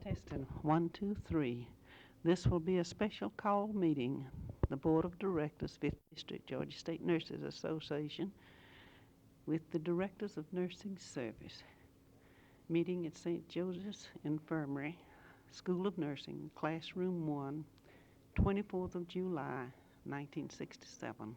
Testing 1, 2, 3. This will be a special call meeting. The Board of Directors, 5th District, Georgia State Nurses Association, with the Directors of Nursing Service. Meeting at St. Joseph's Infirmary, School of Nursing, Classroom 1, 24th of July, 1967.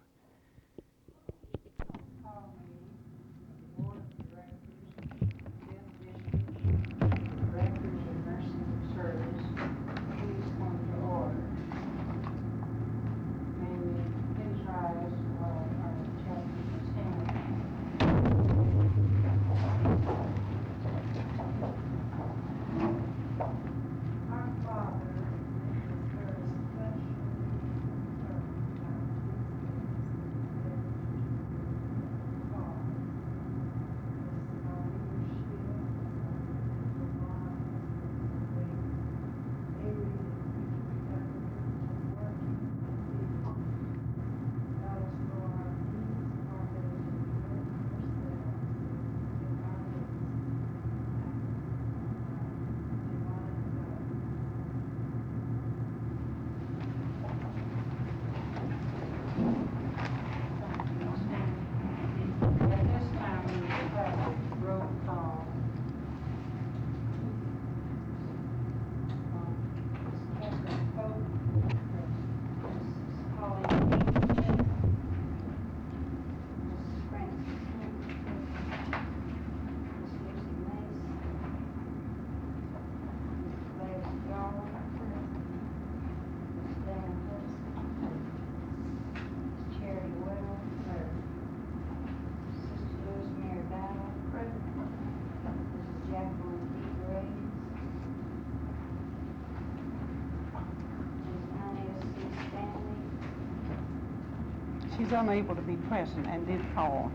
She's unable to be present and did call.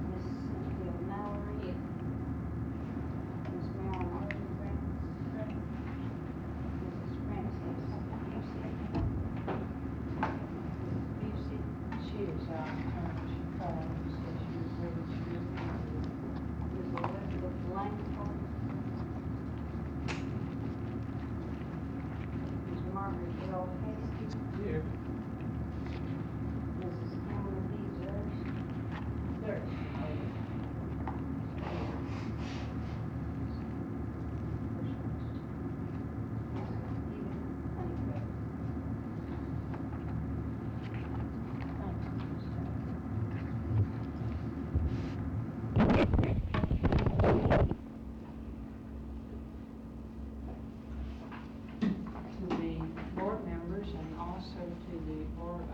Miss Cynthia Mallory. Miss Marilyn Rosengrant. Mrs. Frances Busey. She is out. She called and said she was ready to meet. Miss Elizabeth Langford. Miss Margaret L. Hasty. Here. Mrs. Pamela B. Zurich. There. To the board members and also to the board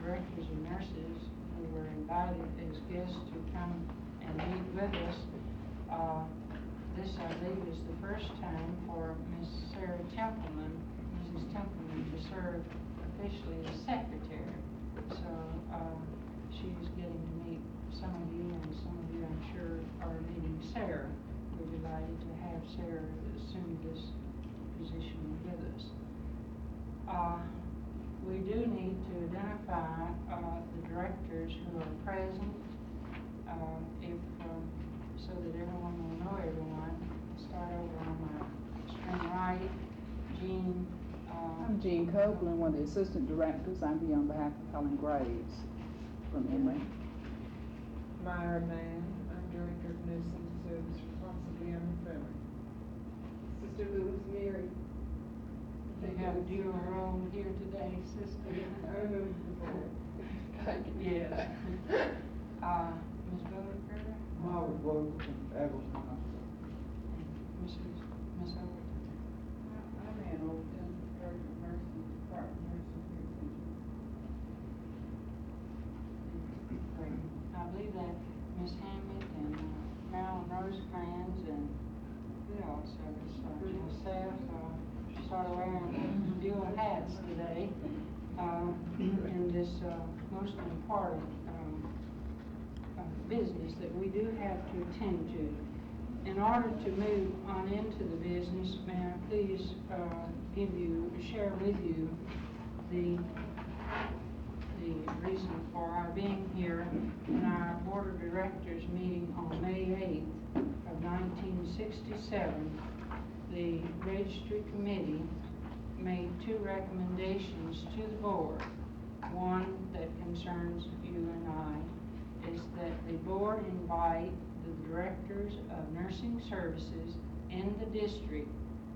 directors and nurses who were invited as guests to come and meet with us. This, I believe, is the first time for Miss Sarah Templeman, Mrs. Templeman, to serve officially as secretary. So she's getting to meet some of you, and some of you, I'm sure, are meeting Sarah. We're delighted to have Sarah assume this position with us. We do need to identify the directors who are present, so that everyone will know everyone. Start over on my extreme right. Jean. I'm Jean Copeland, one of the assistant directors. I'm here on behalf of Helen Graves from Emory. Myra Mann, I'm Director of Nursing Service for Possibly Infirmary. Sister Lewis Mary. You have a dual role here today, sister. I remember before. Yes. Ms. Beauregard? Margaret Wood from Egleston Hospital. Miss Overton? I'm Ann Overton, Director of Nursing, Department of Nursing here at St. Great. I believe that Miss Hammett and Marilyn Rosecrans and who else? Myself, sort of wearing dual hats today in this most important business that we do have to attend to. In order to move on into the business, may I please share with you the the reason for our being here. In our Board of Directors meeting on May 8th of 1967, the Registry Committee made two recommendations to the board. One that concerns you and I is that the board invite the directors of nursing services in the district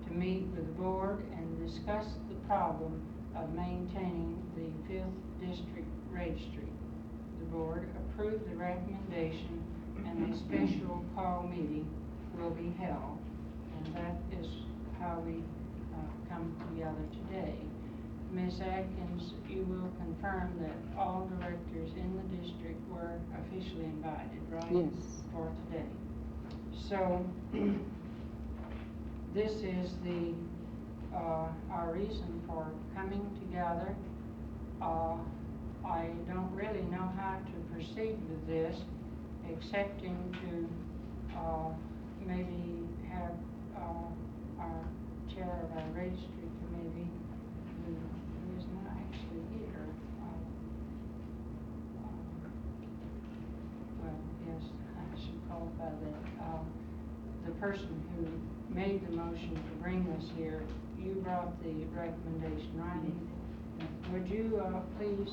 to meet with the board and discuss the problem of maintaining the 5th District Registry. The board approved the recommendation and a special call meeting will be held. And that is how we come together today. Ms. Atkins, you will confirm that all directors in the district were officially invited, right? Yes. For today. So, this is the, our reason for coming together. I don't really know how to proceed with this, excepting to maybe have our chair of our registry committee, who is not actually here. Well, yes, I should qualify that. The person who made the motion to bring us here, you brought the recommendation, right? Would you please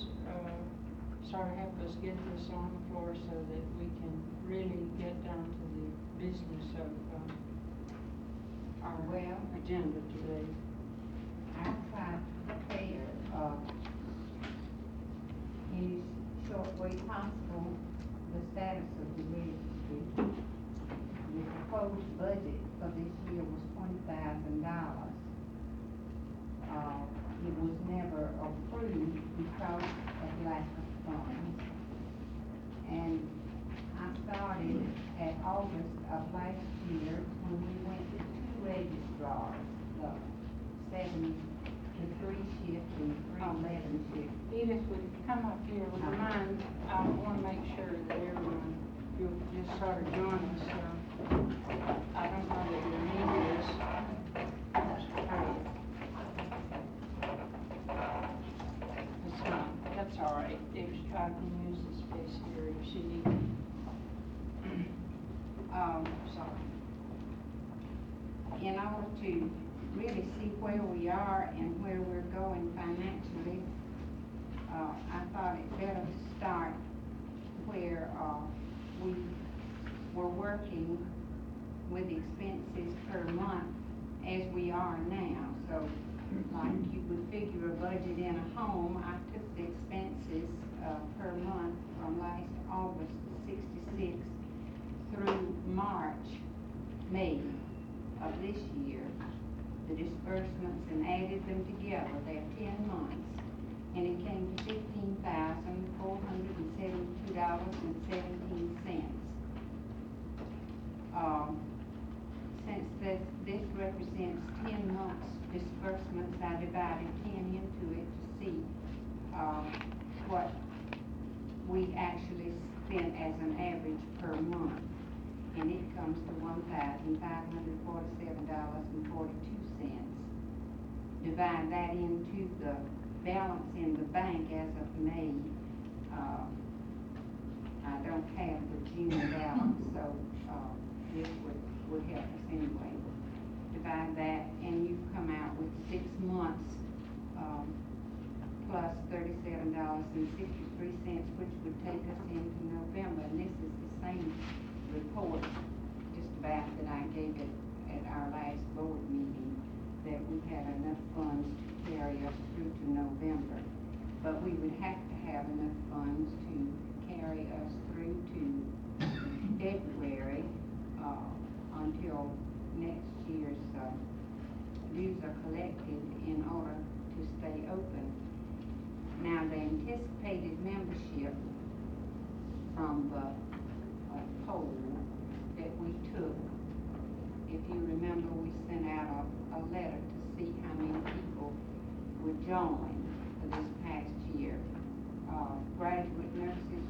sort of help us get this on the floor so that we can really get down to the business of our agenda today? I tried to prepare, in a short way possible, the status of the registry. The proposed budget for this year was $20,000. It was never approved because of lack of funds. And I started at August of last year when we went to 2 registrars, the 7 to 3 shift and 311 shift. Edith, would you come up here? Would you mind? I want to make sure that everyone, you'll just sort of join us. I don't know that you need this. It's not. That's all right. If I can use the space here if she needs it. Sorry. In order to really see where we are and where we're going financially, I thought it better to start where we were working with expenses per month as we are now. So, like you would figure a budget in a home, I took the expenses per month from last August 66 through May of this year, the disbursements, and added them together. They're 10 months, and it came to $15,472.17. Since this represents 10 months disbursements, I divided 10 into it to see what we actually spent as an average per month. And it comes to $1,547.42. Divide that into the balance in the bank as of May. I don't have the June balance, so this would help us anyway. Divide that, and you come out with 6 months plus $37.63, which would take us into November. And this is the same report, just about, that I gave it at our last board meeting, that we had enough funds to carry us through to November. But we would have to have enough funds to carry us through to February until next year's dues are collected in order to stay open. Now, the anticipated membership from the poll that we took, if you remember, we sent out a letter to see how many people would join for this past year. Graduate nurses,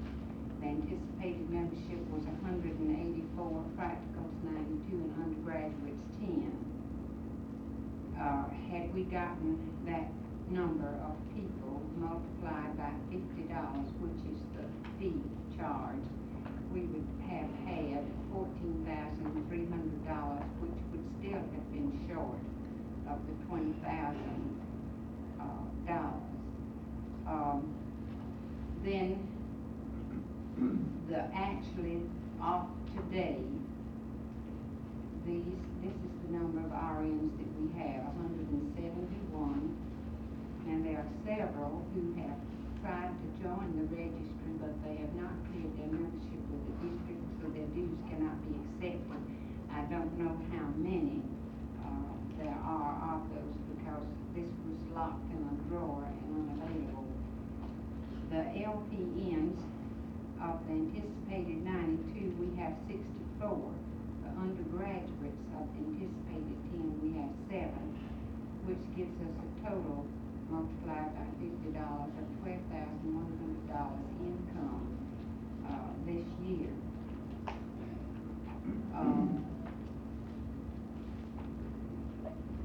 the anticipated membership was 184, practicals 92, and undergraduates 10. Had we gotten that number of people multiplied by $50, which is the fee charged, we would have had $14,300, which would still have been short of the $20,000. Then actually of today, this is the number of RNs that we have, 171, and there are several who have tried to join the registry, but they have not cleared their membership with the district, so their dues cannot be accepted. I don't know how many there are of those, because this was locked in a drawer and unavailable. The LPNs of the anticipated 92, we have 64. The undergraduates of the anticipated 10, we have 7, which gives us a total multiplied by $50 of $12,100 income this year.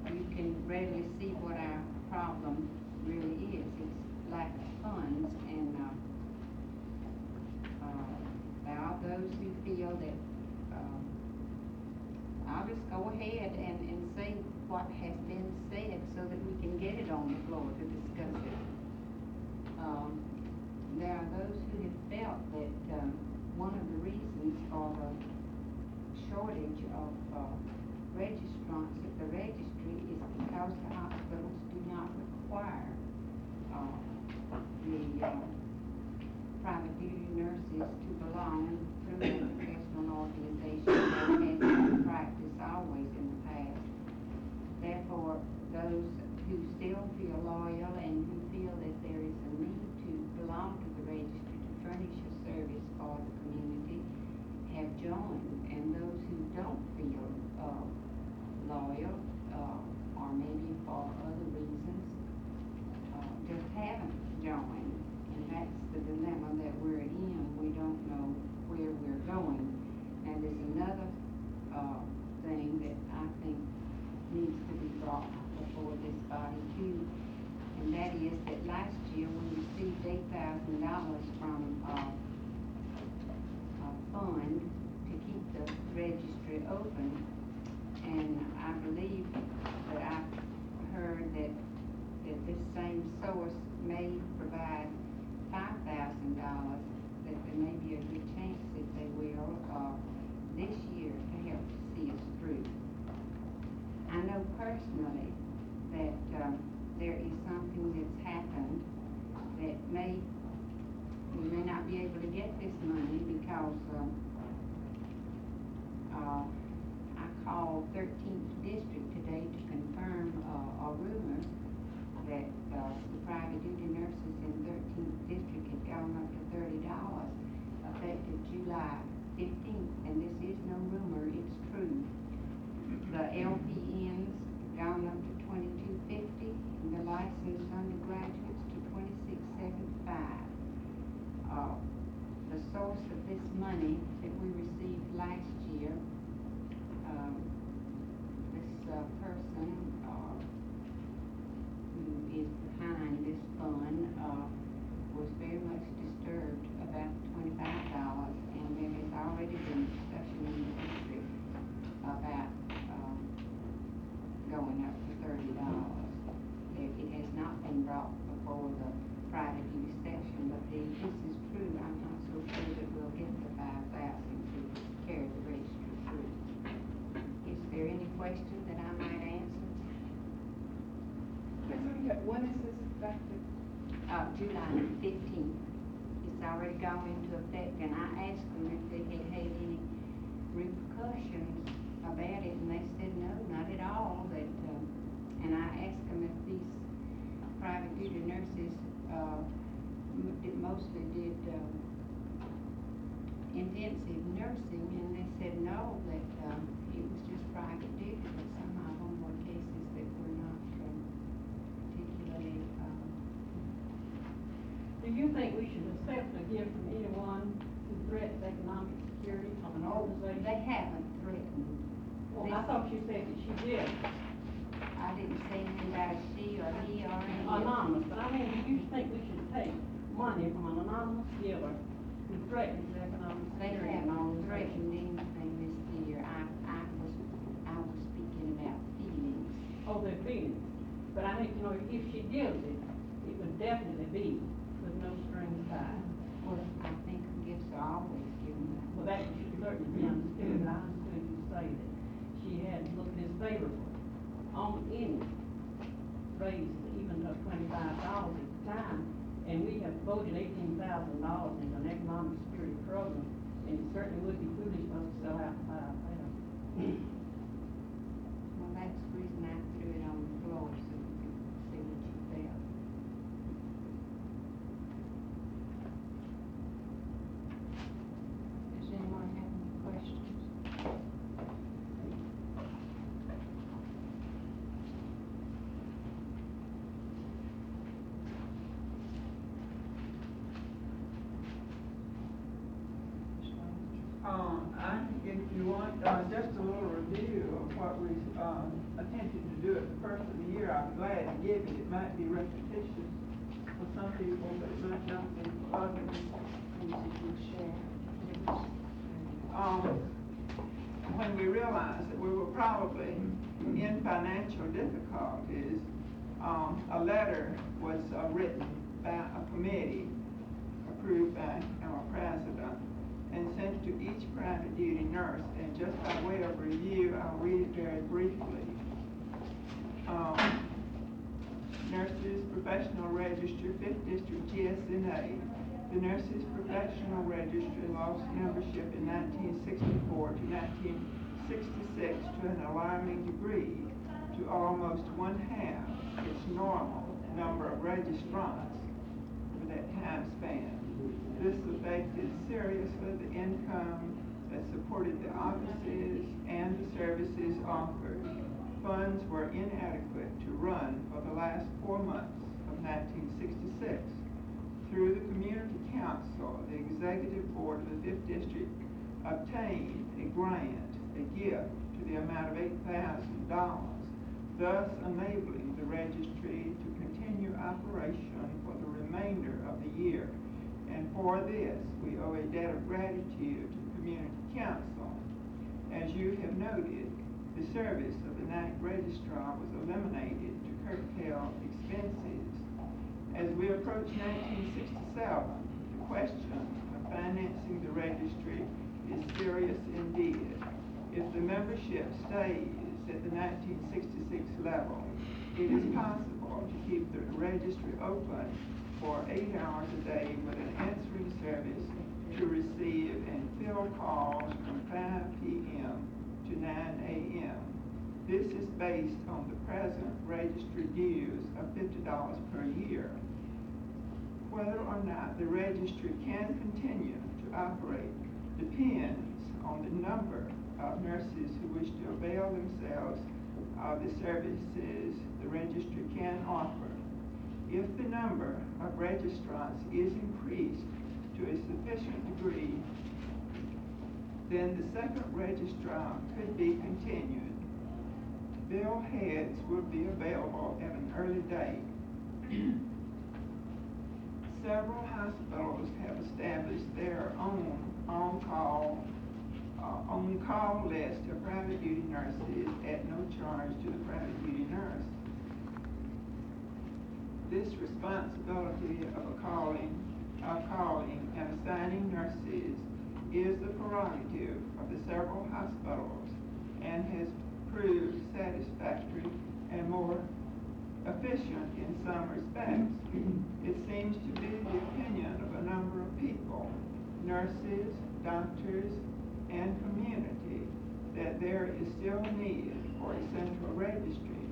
You can readily see what our problem really is. It's lack of funds, and there are those who feel that I'll just go ahead and say what has been said so that we can get it on the floor to discuss it. There are those who have felt that one of the reasons for the shortage of registrants at the registry is because the hospitals do not require the private duty nurses to belong through a professional organization that has been practiced always in the past. Therefore, those who still feel loyal and who feel that there is a need to belong to the registry to furnish a service for the community have joined, and those who don't feel loyal or maybe for other reasons just haven't joined, and that's the dilemma that we're in. We don't know where we're going. And there's another thing that I think needs to be brought before this body too, and that is that last year we received $8,000 from a fund to keep the registry open, and I believe that I've heard that this same source may provide $5,000, that there may be a good chance that they will this year to help see us through. I know personally that there is something that's happened that we may not be able to get this money because I called 13th District today to confirm a rumor that the private duty nurses in 13th District had gone up to $30 effective July 15th, and this is no rumor, it's true. The LPNs gone up to $22.50, and the licensed undergraduates to $26.75. The source of this money that we received last year, this person who is behind this fund was very much disturbed about $25, and there has already been discussion in the district about going up to $30. It has not been brought before the private use section, but if this is true, I'm not so sure that we'll get the $5,000 to carry the registry through. Is there any question that I might answer? When is this effective? July 15th. It's already gone into effect, and I asked them if they had had any repercussions about it, and they said no, not at all. That and I asked them if these private duty nurses mostly did intensive nursing, and they said no, that it was just private duty, but some of them were cases that were not particularly. Do you think we should accept a gift from anyone who threatens economic security of an organization? They haven't threatened. Well, I thought you said that she did. I I didn't say anything about a she or he or any. Anonymous, but I mean, do you think we should take money from an anonymous giver who threatens economic They security? haven't threatened anything this year. I was speaking about feelings. Oh, their feelings. But I think, you know, if she gives it, it would definitely be with no strings tied. Well, I think gifts are always given that. Well, that should certainly be understood, but I understood you say that she had looked as favorable on any raise, even to $25 at the time. And we have voted $18,000 into an economic security program, and it certainly would be foolish for us to sell out for $5,000. Well, that's the reason I threw it on the floor, so we could see what you felt. Does anyone have any questions? If you want, just a little review of what we, attempted to do at the first of the year, I'm glad to give it. It might be repetitious for some people, but it might not be for others. When we realized that we were probably in financial difficulties, a letter was written by a committee approved by our president and sent to each private duty nurse. And just by way of review, I'll read it very briefly. Nurses Professional Register, 5th District GSNA. The Nurses Professional Registry lost membership in 1964 to 1966 to an alarming degree, to almost one-half its normal number of registrants for that time span. This affected seriously the income that supported the offices and the services offered. Funds were inadequate to run for the last 4 months of 1966. Through the Community Council, the Executive Board of the 5th District obtained a grant, a gift, to the amount of $8,000, thus enabling the registry to continue operation for the remainder of the year. And for this, we owe a debt of gratitude to the Community Council. As you have noted, the service of the night registrar was eliminated to curtail expenses. As we approach 1967, the question of financing the registry is serious indeed. If the membership stays at the 1966 level, it is possible to keep the registry open for 8 hours a day with an answering service to receive and fill calls from 5 p.m. to 9 a.m. This is based on the present registry dues of $50 per year. Whether or not the registry can continue to operate depends on the number of nurses who wish to avail themselves of the services the registry can offer. If the number of registrants is increased to a sufficient degree, then the second registrar could be continued. Bill heads will be available at an early date. Several hospitals have established their own on-call list of private duty nurses at no charge to the private duty nurse. This responsibility of calling and assigning nurses is the prerogative of the several hospitals and has proved satisfactory and more efficient in some respects. It seems to be the opinion of a number of people, nurses, doctors, and community, that there is still need for a central registry.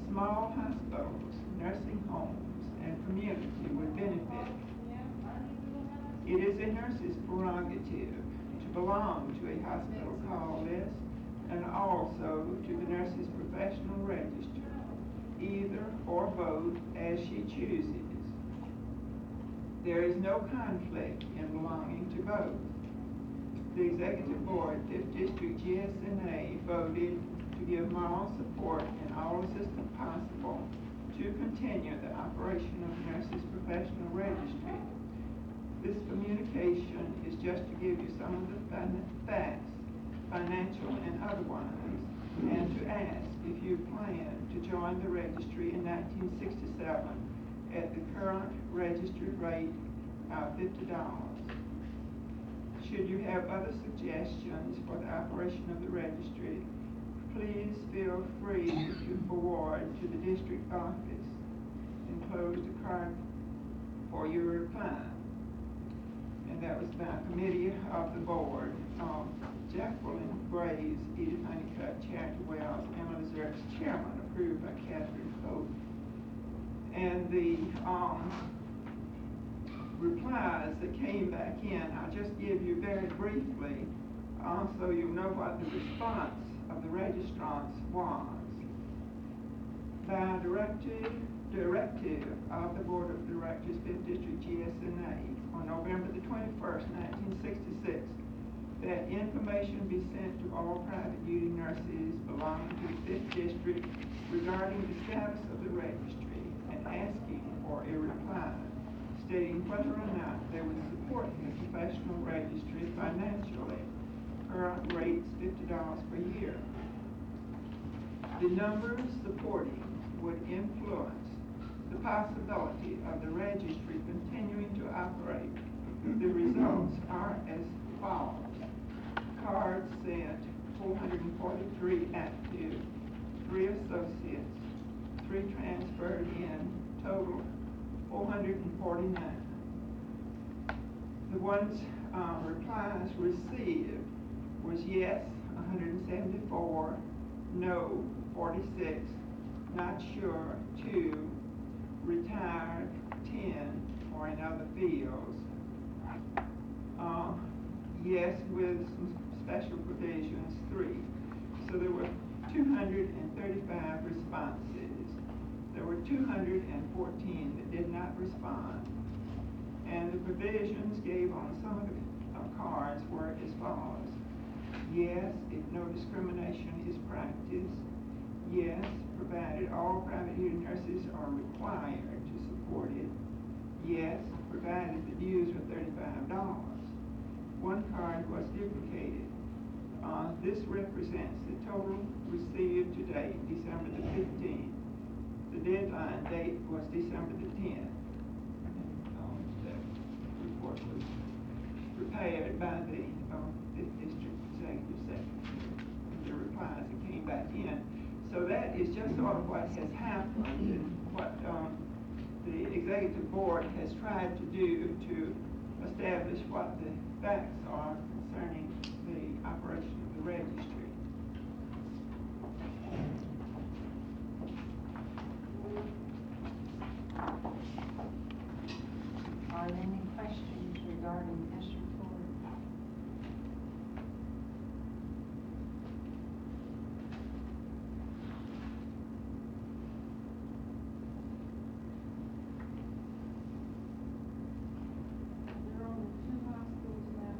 Small hospitals, nursing homes, and community would benefit. It is a nurse's prerogative to belong to a hospital call list and also to the nurse's professional register, either or both as she chooses. There is no conflict in belonging to both. The Executive Board, 5th District GSNA, voted to give moral support and all assistance possible to continue the operation of the Nurses Professional Registry. This communication is just to give you some of the facts, financial and otherwise, and to ask if you plan to join the registry in 1967 at the current registered rate of $50. Should you have other suggestions for the operation of the registry, please feel free to forward to the district office. Enclosed a card for your reply. And that was by committee of the board. Jacqueline Graves, Edith Honeycutt, Charity Wells, Emily Zerks, chairman, approved by Catherine Cope. And the replies that came back in, I'll just give you very briefly, so you know what the response of the registrants was. By directive of the Board of Directors, 5th District GSNA, on November the 21st, 1966, that information be sent to all private duty nurses belonging to the 5th District regarding the status of the registry and asking for a reply stating whether or not they would support the professional registry financially. Current rates $50 per year. The numbers supporting would influence the possibility of the registry continuing to operate. The results are as follows. Cards sent, 443 active, 3 associates, 3 transferred in, total 449. The ones replies received was yes, 174, no, 46, not sure, 2, retired, 10, or in other fields. Yes, with some special provisions, 3. So there were 235 responses. There were 214 that did not respond. And the provisions gave on some of the cards were as follows. Yes, if no discrimination is practiced. Yes, provided all private duty nurses are required to support it. Yes, provided the dues are $35. One card was duplicated. This represents the total received to date, December the 15th. The deadline date was December the 10th. The report was prepared by the 5th District Executive Secretary. The replies that came back in. So that is just sort of what has happened and what the Executive Board has tried to do to establish what the facts are concerning the operation of the registry. Are there any questions regarding this report? There are only 2 hospitals now,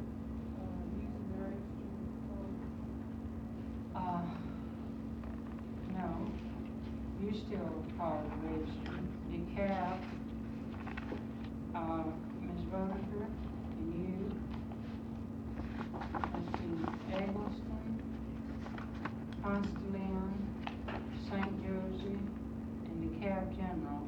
using the registry. No, you still call the registry. DeKalb, Ms. Rutherford, and you. Let's see, Eggleston, Constellium, St. Josie, and DeKalb General.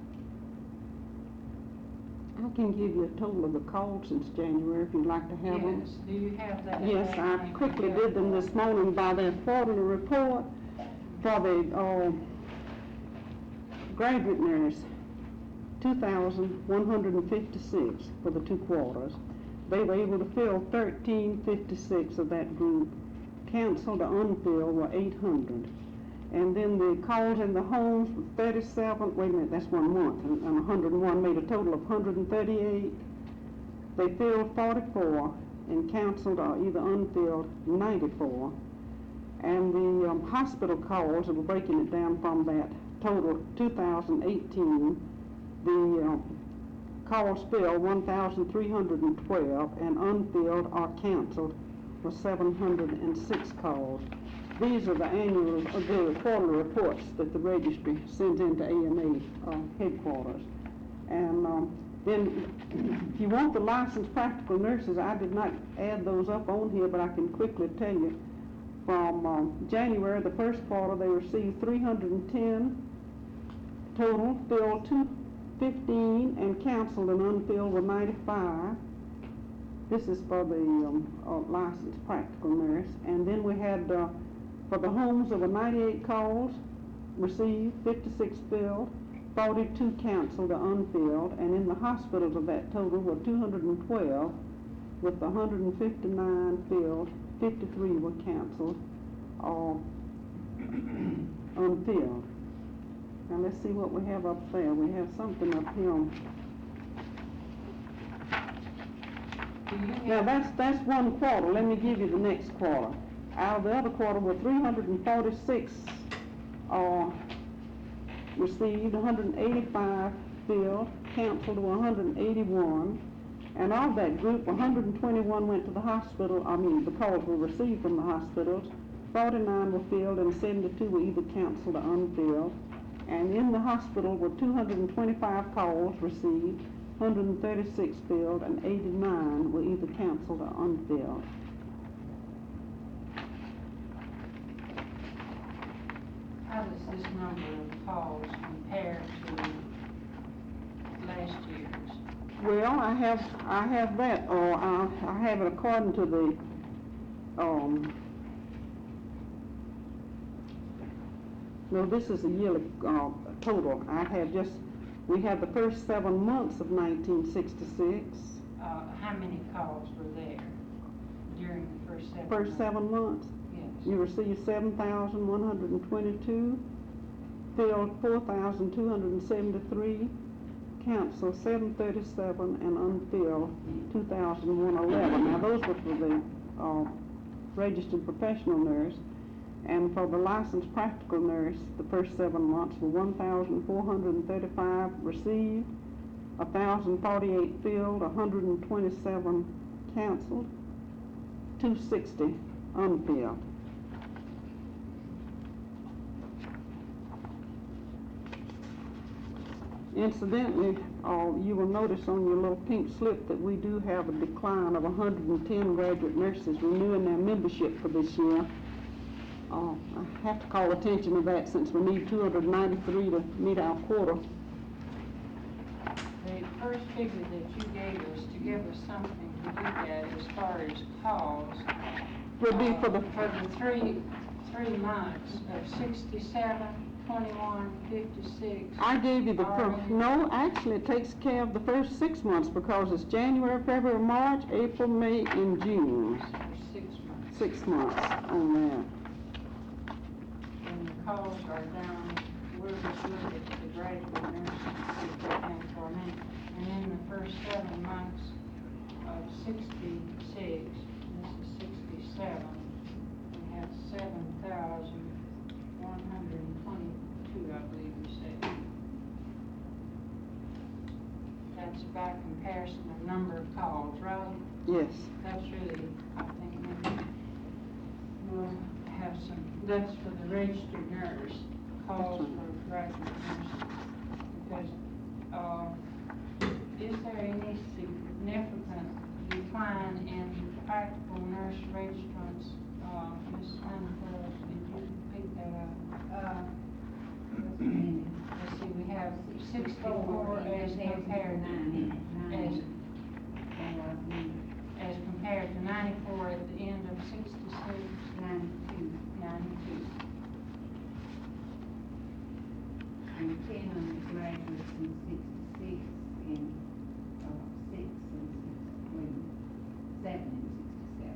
I can give you a total of the calls since January if you'd like to have them. Yes, do you have that? Yes, I name quickly together? did them this morning by their quarterly report for the graduate nurse, 2,156 for the 2 quarters. They were able to fill 1,356 of that group. Canceled or unfilled were 800. And then the calls in the homes were 37, wait a minute, that's 1 month, and 101 made a total of 138. They filled 44 and canceled or either unfilled 94. And the hospital calls, we're breaking it down from that total 2018, the calls filled 1,312 and unfilled or canceled for 706 calls. These are the quarterly reports that the registry sends into AMA headquarters. And then, if you want the licensed practical nurses, I did not add those up on here, but I can quickly tell you. From January, the first quarter, they received 310 total, filled 215, and canceled and unfilled were 95. This is for the licensed practical nurse. And then we had, for the homes, there were 98 calls received, 56 filled, 42 canceled or unfilled, and in the hospitals of that total were 212, with 159 filled, 53 were canceled or unfilled. Now let's see what we have up there. We have something up here. Now that's one quarter. Let me give you the next quarter. Out of the other quarter were 346 received, 185 filled, canceled to 181. And of that group, 121 went to the hospital. The calls were received from the hospitals. 49 were filled and 72 were either canceled or unfilled. And in the hospital were 225 calls received, 136 filled, and 89 were either canceled or unfilled. How does this number of calls compare to last year's? Well, I have that, or I have it according to the no, this is a yearly total. We have the first 7 months of 1966. How many calls were there during the first 7 months? First 7 months, Yes. you received 7,122, filled 4,273, canceled 737, and unfilled 2,111. Now those were for the registered professional nurse. And for the licensed practical nurse, the first 7 months were 1,435 received, 1,048 filled, 127 canceled, 260 unfilled. Incidentally, you will notice on your little pink slip that we do have a decline of 110 graduate nurses renewing their membership for this year. I have to call attention to that since we need 293 to meet our quota. The first figure that you gave us to give us something to look at as far as calls Would be for the three months of 67, 21, 56. I gave you the first. No, actually, it takes care of the first 6 months because it's January, February, March, April, May, and June. For 6 months. 6 months on that. And the calls are down, we're just looking at the graduate nurses, and for me. And in the first 7 months of 66, this is 67, we have 7,122, I believe you said. That's by comparison of number of calls, right? Yes. That's really, I think, maybe we'll have some, that's for the registered nurse, calls for graduate nurses. Because, is there any significant decline in practical nurse registrants? Ms. Manfred, did you pick that up? Let's see, we have 64 as compared as compared to 94 at the end of 66. 92. 92. And 10 undergraduates in 66, and 6 in 7 in 67.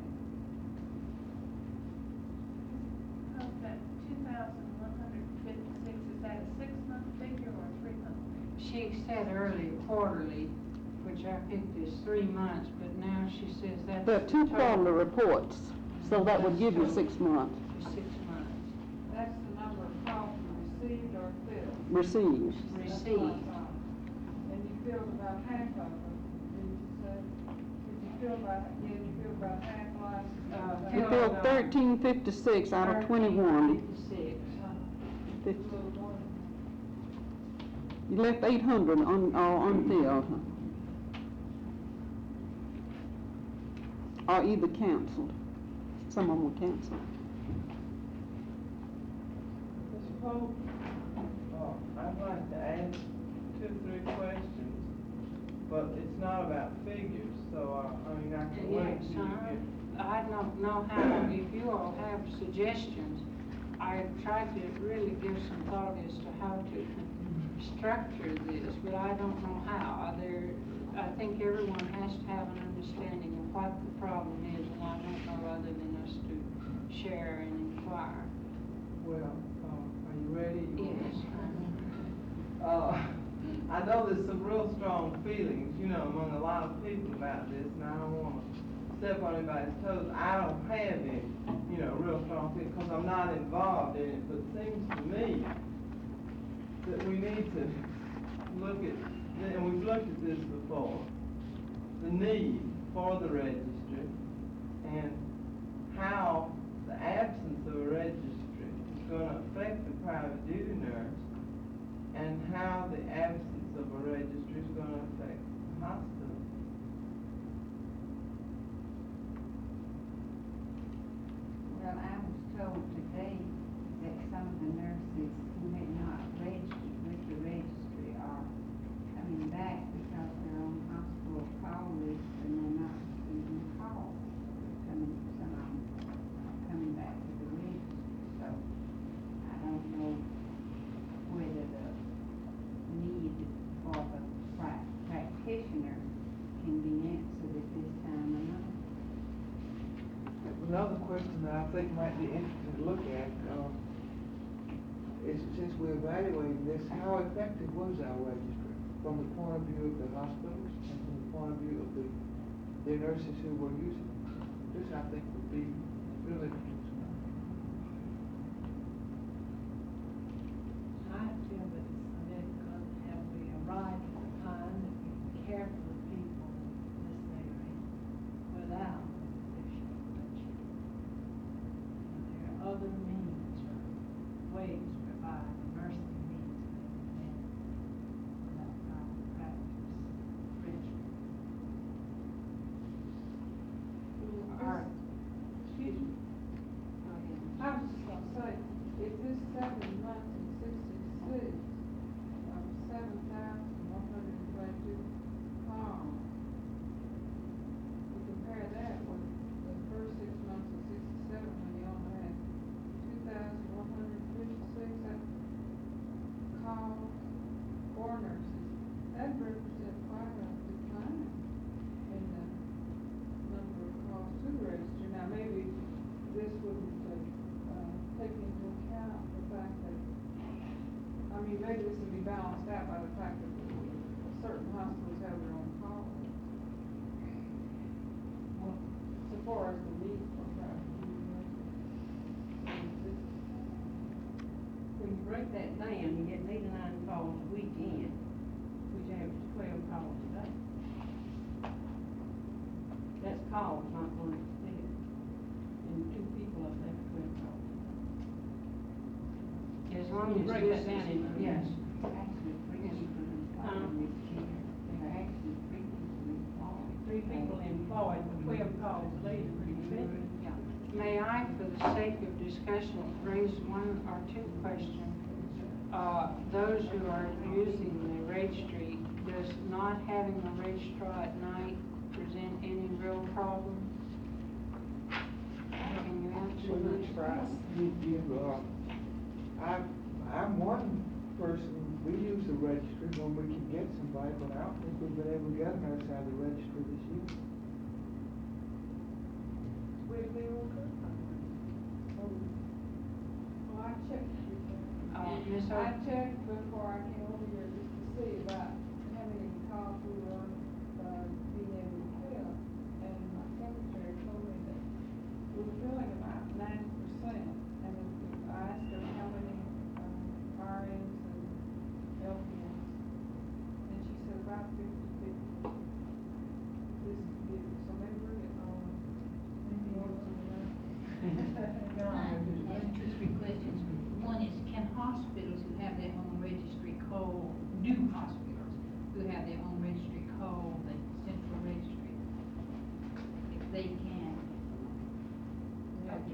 Of that 2,156, is that a 6-month figure or a 3-month figure? She said earlier quarterly, which I picked as 3 months, but now she says that's. There are 2 total quarterly reports, so that would give you 6 months. for 6 months. That's the number of calls received or filled. Received. Received. And you filled about half of them, did you say? Did you fill about half last? You filled, filled 1356 out of 21. 56. You left 800 unfilled, or either canceled. Some of them were canceled. Mr. Pope? I'd like to ask 2 or 3 questions, but it's not about figures, so, I mean, I can wait Yes, till you sir. get. I don't know how, if you all have suggestions, I tried to really give some thought as to how to structure this, but I don't know how. I think everyone has to have an understanding of what the problem is, and I don't know other than us to share and inquire. Well, are you ready? Yes. I know there's some real strong feelings, you know, among a lot of people about this, and I don't wanna step on anybody's toes. I don't have any, you know, real strong feelings, because I'm not involved in it, but it seems to me that we need to look at, and we've looked at this before, the need for the registry, and how the absence of a registry is gonna affect the private duty nurse, and how the absence of a registry is gonna affect the hospital. Well, I was told today that some of the nurses who had not registered with the registry are coming back because they're on hospital call list and they're not receiving calls. Some of them are coming back to the registry, so I don't know whether the need for the practitioner can be answered at this time or not. Another question that I think might be interesting to look at, is since we're evaluating this, how effective was our registry from the point of view of the hospitals and from the point of view of the nurses who were using it? This, I think, would be really interesting to know. I feel that it's because have we arrived at the time that we can care for the people in this area without additional budget. There are other means or ways to provide the nursing needs that we have without private practice registry. Excuse me. I was just gonna say, if this started in 1966, 7,122 calls, we compare that with the first 6 months of 67, when you only had 2,156 calls for nurses. That represents quite a decline in the number of calls to the registry. Now, maybe this wouldn't take into account the fact that, I mean, maybe this would be balanced out by the fact that certain hospitals have their own call list. Well, so far as the need for private duty nurses. When you break that down, you get 89 calls a weekend, which averages 12 calls a day. That's calls, not one expense. And 2 people have left 12 calls a day. As long You as break this that down is, into- yes. Actually, 3 people employed this year. There are actually 3 people employed. 3 people employed, but 12 calls a day is pretty expensive. Yeah. May I, for the sake of discussion, raise 1 or 2 questions? Those who are using the registry, does not having a registrar at night present any real problem? Can you answer that? I'm one person, we use the registry when we can get somebody, but I don't think we've been able to get a nurse out of the registry this year. Will they all go? Well, I checked. Ms. I O- checked before I came over here just to see about how many calls we were, being able to fill. And my secretary told me that we were filling about 90%. And I asked her how many, RNs and LPNs. And she said about 50-50. This is good, so maybe we're getting on. Maybe more than that.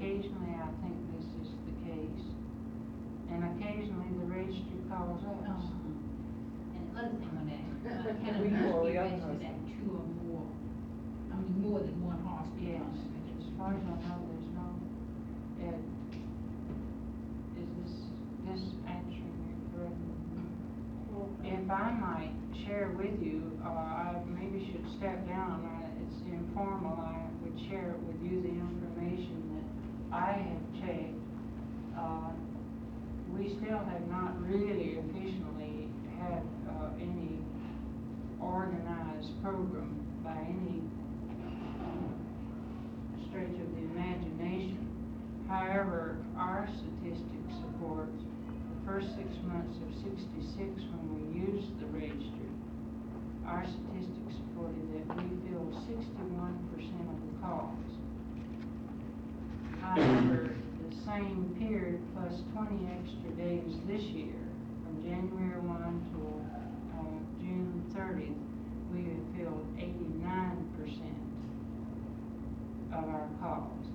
occasionally I think this is the case. And occasionally the registry calls us. And another thing on that, We can a nurse call be the other registered nurse. at two or more, I mean, more than one hospital? Yes, as far as I know, there's no, is this answering you correctly? If I might share with you, I maybe should step down, it's informal, I would share with you the information that I have checked. We still have not really officially had any organized program by any stretch of the imagination. However, our statistics support the first 6 months of '66 when we used the registry. Our statistics supported that we filled 61% of the calls. However, the same period plus 20 extra days this year, from January 1 to June 30th, we have filled 89% of our calls.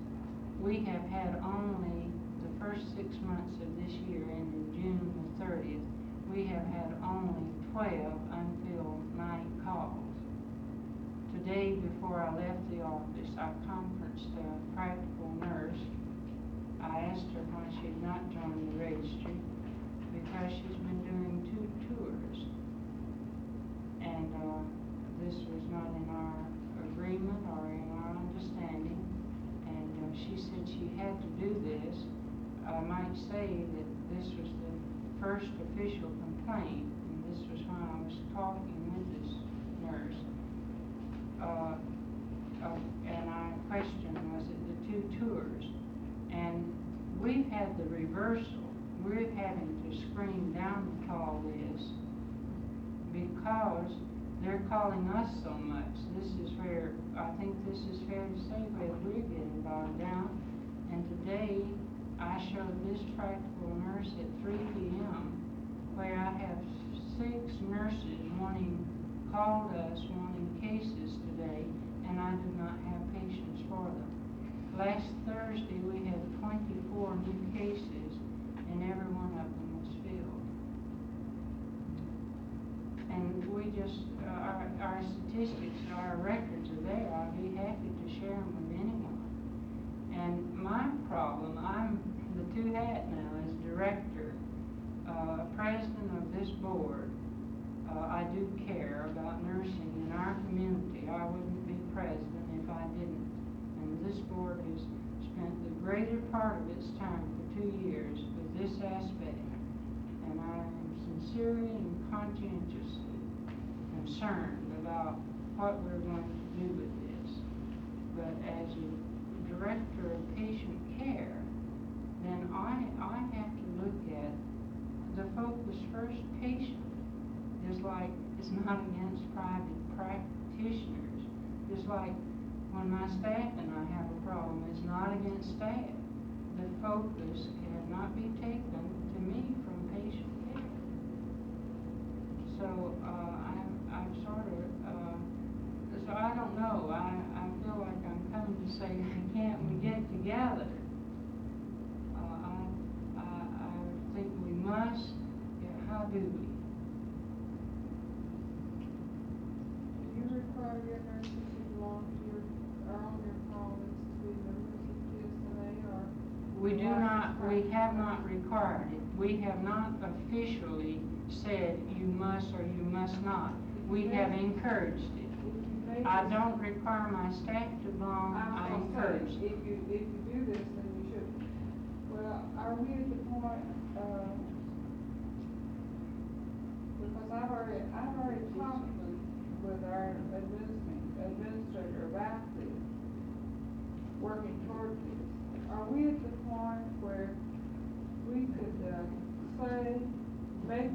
We have had only the first 6 months of this year, ending June the 30th, we have had only 12 unfilled night calls. Today, before I left the office, I conferenced a practical nurse. I asked her why she had not joined the registry, because she's been doing 2 tours. And this was not in our agreement or in our understanding. And she said she had to do this. I might say that this was the first official complaint, and this was when I was talking with this nurse. And I questioned, was it the 2 tours? And we've had the reversal. We're having to screen down the call list because they're calling us so much. This is where, I think this is fair to say, where we're getting bogged down. And today, I showed this practical nurse at 3 p.m. where I have 6 nurses called us wanting cases today, and I do not have patients for them. Last Thursday, we had 24 new cases, and every one of them was filled. And we just, our statistics, our records are there. I'd be happy to share them with anyone. And my problem, I'm the 2-hat now as director, president of this board. I do care about nursing in our community. I wouldn't be president if I didn't. And this board has spent the greater part of its time for 2 years with this aspect. And I am sincerely and conscientiously concerned about what we're going to do with this. But as a director of patient care, then I have to look at the focus first patient. Just like it's not against private practitioners. Just like when my staff and I have a problem, it's not against staff. The focus cannot be taken to me from patient care. So I'm sort of, so I don't know. I feel like I'm coming to say, can't we get together? I think we must. How do we? Do you require your nurses who belong to your, are on your call list to be members of GSNA, or? We do not, we have not required it. We have not officially said you must or you must not. We have encouraged it. I don't require my staff to belong, I encourage it. If you do this, then you should. Well, are we at the point, because I've already talked with our administrator about this, working toward this. Are we at the point where we could, say, make,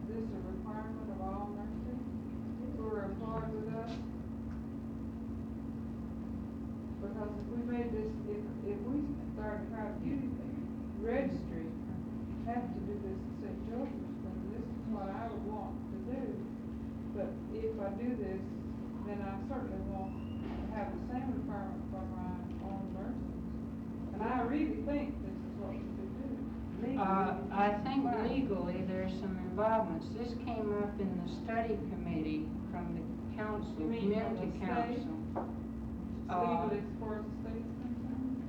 this a requirement of all nurses who are employed with us? Because if we made this, if we started trying to do anything, registry have to do this in St. Joseph's, but this is what I would want to do. But if I do this, then I certainly won't have the same requirement for my own nurses. really think this is what we should do. I think legally there's some involvements. This came up in the study committee from the council, You mean from community the state? council. Legal as far as the state's concerned?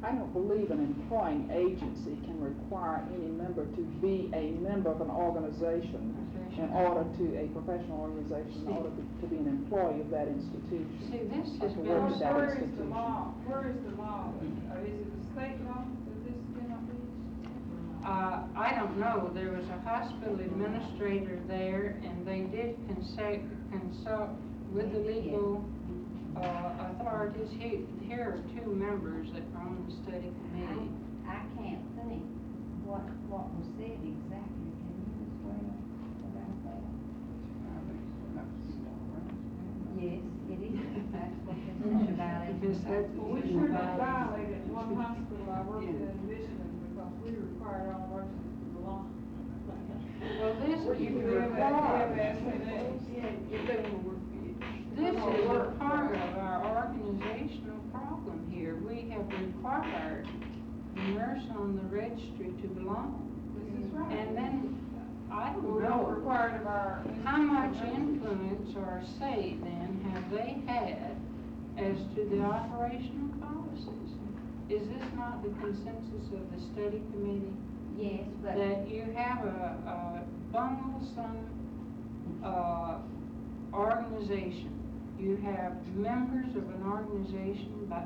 I don't believe an employing agency can require any member to be a member of an organization in order to, a professional organization, in order to be an employee of that institution. See, this Or has to been, work at that Where is the institution. law? Where is the law? Is it the state law that this cannot be? I don't know, there was a hospital administrator there, and they did consult with the legal, authorities. Here are two members that are on the study committee. I can't think what was said exactly. Can you explain about that? Yes, it is. That's what they said about it. Yes, that's Well, we sure did violate it. One hospital I worked in Michigan because we required all nurses to belong. Well, this Where you is live at required. This is a part of our organizational problem here. We have required the nurse on the registry to belong. This is right. And then, I don't We don't know, require it of our. how much influence or say then have they had as to the operational policies? Is this not the consensus of the study committee? Yes, but. That you have a bundlesome, organization. You have members of an organization who by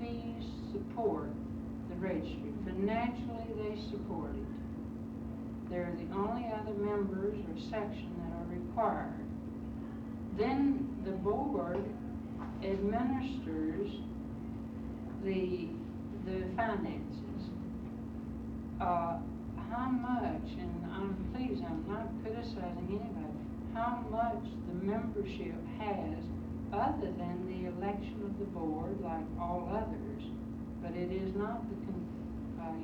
fees support the registry. Financially, they support it. They're the only other members or section that are required. Then the board administers the finances. How much, and I'm not criticizing anybody, how much the membership has other than the election of the board like all others, but it is not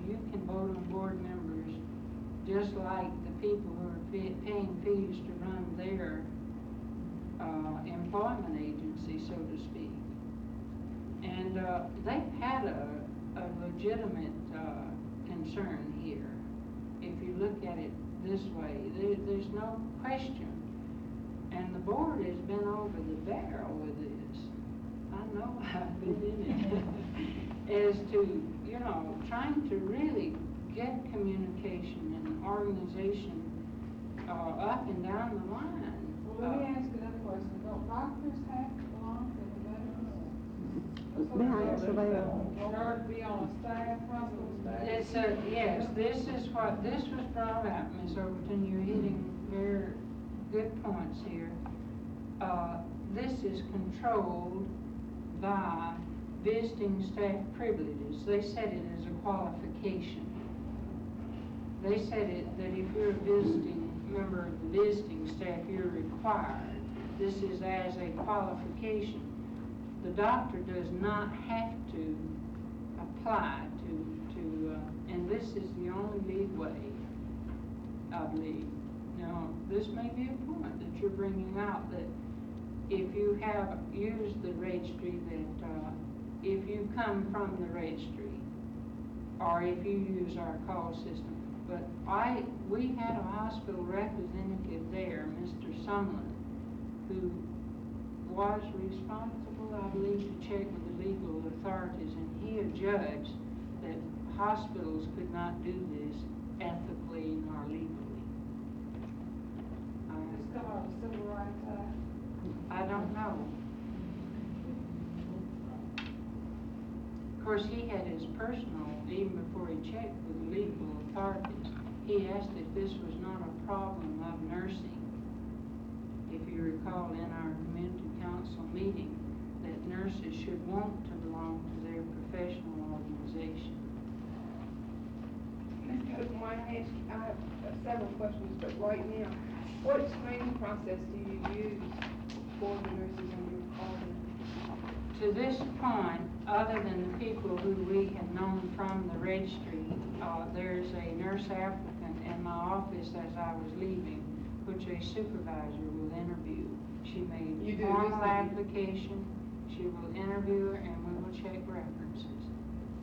you can vote on board members just like the people who are paying fees to run their employment agency, so to speak. And they've had a legitimate concern here. If you look at it this way, there's no question. And the board has been over the barrel with this. I know I've been in it. As to, trying to really get communication and organization up and down the line. Well, let me ask you another question. Don't doctors have to belong to the veterans? May I answer that? In order to be on a staff, hospital staff? Yes, this was brought out, Ms. Overton. You're hitting very good points here. This is controlled by visiting staff privileges. They said it as a qualification. They said that if you're a visiting member of the visiting staff, you're required. This is as a qualification. The doctor does not have to apply to and this is the only leeway, I believe. Now, this may be a point that you're bringing out, that if you have used the registry, that if you come from the registry, or if you use our call system. But we had a hospital representative there, Mr. Sumlin, who was responsible, I believe, to check with the legal authorities, and he adjudged that hospitals could not do this ethically nor legally. It's come out of the Civil Rights Act. I don't know. Of course, he had his personal, even before he checked with the legal authorities, he asked if this was not a problem of nursing. If you recall in our community council meeting, that nurses should want to belong to their professional organization. Ms. Copeland, I have several questions, but right now, what screening process do you use for the nurses on your department? To this point, other than the people who we have known from the registry, there's a nurse applicant in my office as I was leaving, which a supervisor will interview. She made You do formal this? application, she will interview her, and we will check references,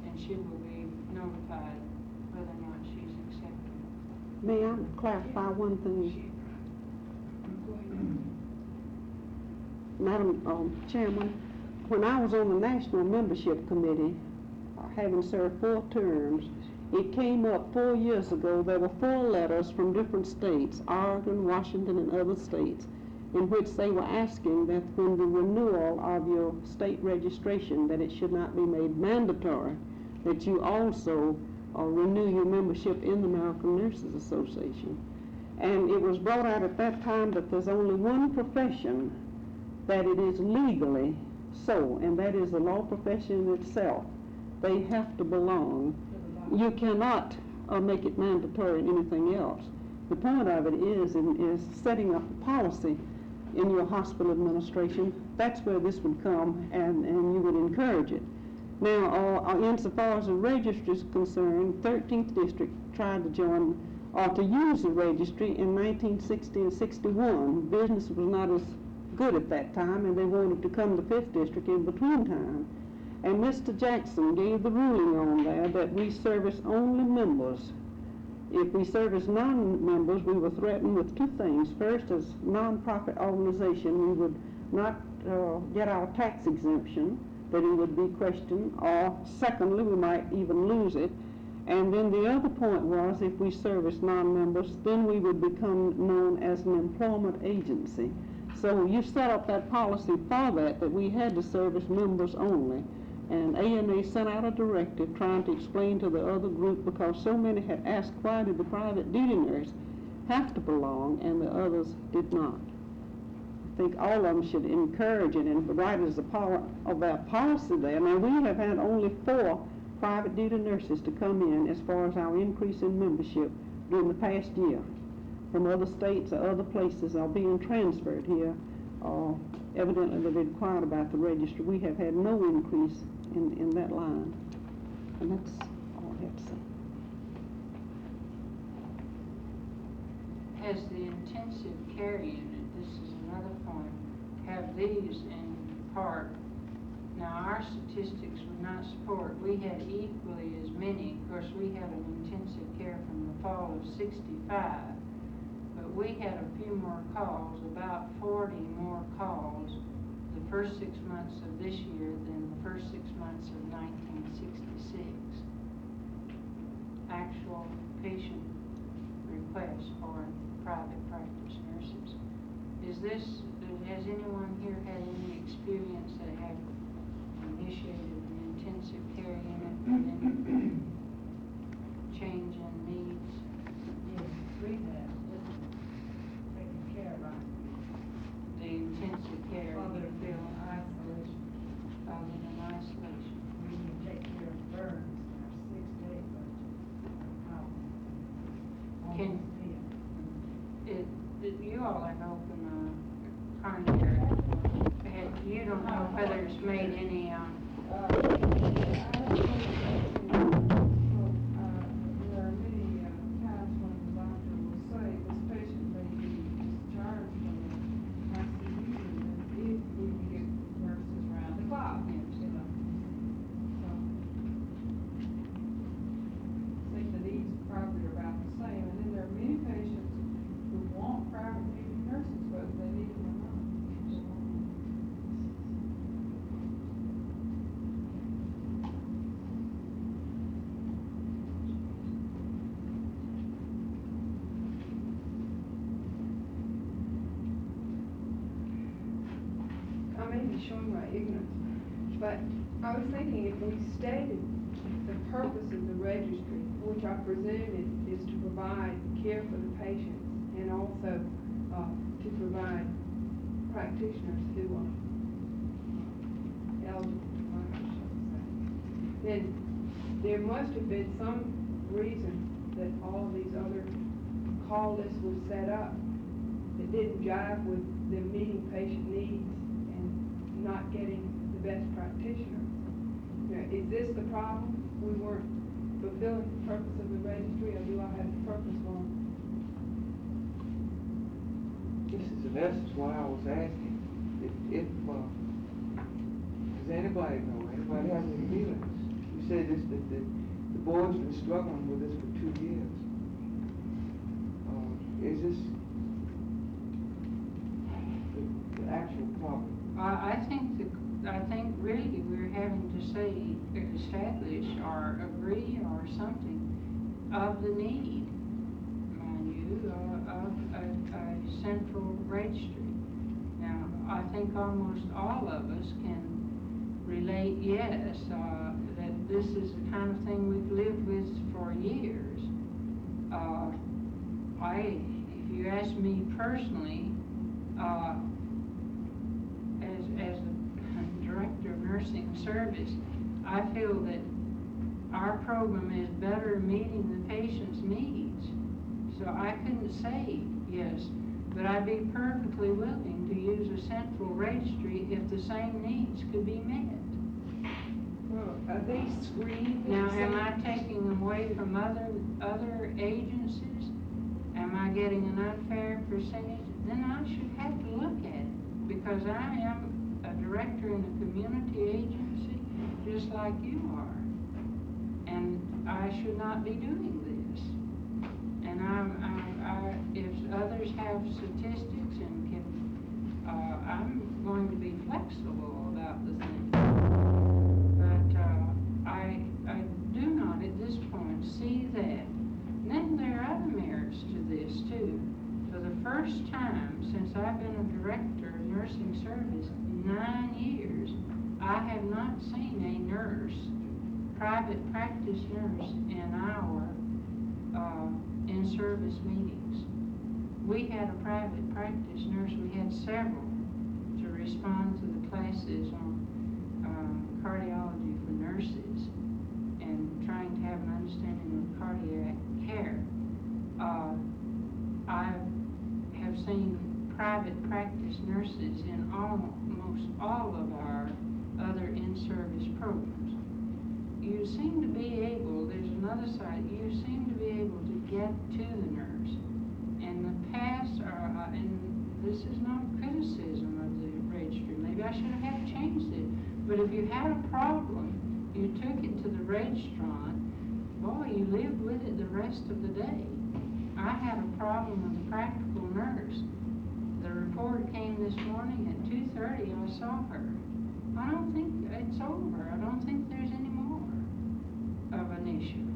and she will be notified whether or not she's accepted. May I clarify one thing? Madam Chairman, when I was on the National Membership Committee, having served 4 terms, it came up 4 years ago, there were 4 letters from different states, Oregon, Washington, and other states, in which they were asking that when the renewal of your state registration, that it should not be made mandatory, that you also renew your membership in the American Nurses Association. And it was brought out at that time that there's only one profession that it is legally so, and that is the law profession itself. They have to belong. You cannot make it mandatory in anything else. The point of it is setting up a policy in your hospital administration. That's where this would come, and you would encourage it. Now, insofar as the registry is concerned, 13th District tried to join or to use the registry in 1960 and 61. Business was not as good at that time, and they wanted to come to 5th District in between time. And Mr. Jackson gave the ruling on there that we service only members. If we service non-members, we were threatened with 2 things. First, as non-profit organization, we would not get our tax exemption, that it would be questioned, or secondly, we might even lose it. And then the other point was, if we service non-members, then we would become known as an employment agency. So you set up that policy for that we had to service members only. And ANA sent out a directive trying to explain to the other group, because so many had asked, why did the private duty nurse have to belong and the others did not? I think all of them should encourage it and right as a part of their policy there. Now, we have had only 4 private duty nurses to come in as far as our increase in membership during the past year. From other states or other places are being transferred here. Evidently they've inquired about the registry. We have had no increase in that line. And that's all I have to say. Has the intensive care unit, this is another point, have these in part? Now, our statistics would not support, we had equally as many, of course we had an intensive care from the fall of 65, but we had a few more calls, about 40 more calls the first 6 months of this year than the first 6 months of 1966. Actual patient requests for private practice nurses. Has anyone here had any experience that have initiated an intensive care unit with any change in needs? Yes, we have, taking care of The intensive care other unit than isolation. other than isolation. We can take care of burns, our 6-day budget. Can- Almost 10. You all have opened a coronary. You don't know whether it's made any, There are many times when the doctor will say this patient may be discharged from the ICU if we can get nurses around the clock, you know. So, I think the needs probably are about the same. And then there are many patients who want private duty nurses, whether they need them or not. I may be showing my ignorance, but I was thinking if we stated the purpose of the registry, which I presume is to provide care for the patients and also to provide practitioners who are eligible to work, I should say, then there must have been some reason that all of these other call lists were set up that didn't jive with them meeting patient needs and not getting the best practitioner. Now, is this the problem? We weren't fulfilling the purpose of the registry, or do I have the purpose wrong? This is in essence why I was asking, if, has Does anybody know? Anybody have any feelings? You said this, that the board's been struggling with this for 2 years. Is this the actual problem? I think really we're having to say, establish or agree or something of the need, mind you, of a central registry. Now, I think almost all of us can relate, yes, that this is the kind of thing we've lived with for years. If you ask me personally, as a director of nursing service, I feel that our program is better meeting the patient's needs. So I couldn't say yes, but I'd be perfectly willing to use a central registry if the same needs could be met. Well, are they screened? Now, am I taking them away from other agencies? Am I getting an unfair percentage? Then I should have to look at it, because I am a director in a community agency, just like you are. And I should not be doing this. And if others have statistics and can, I'm going to be flexible about the thing. But I do not at this point see that. And then there are other merits to this too. For the first time since I've been a director of nursing service, 9 years, I have not seen a nurse, private practice nurse, in our in-service meetings. We had a private practice nurse, we had several, to respond to the classes on cardiology for nurses and trying to have an understanding of cardiac care. I have seen private practice nurses in almost all of our other in-service programs. You seem to be able, there's another side, you seem to be able to get to the nurse. In the past, and this is not criticism of the registry, maybe I should have changed it, but if you had a problem, you took it to the registrant, boy, you lived with it the rest of the day. I had a problem with a practical nurse. The report came this morning at 2:30, I saw her. I don't think it's over. I don't think there's any more of an issue.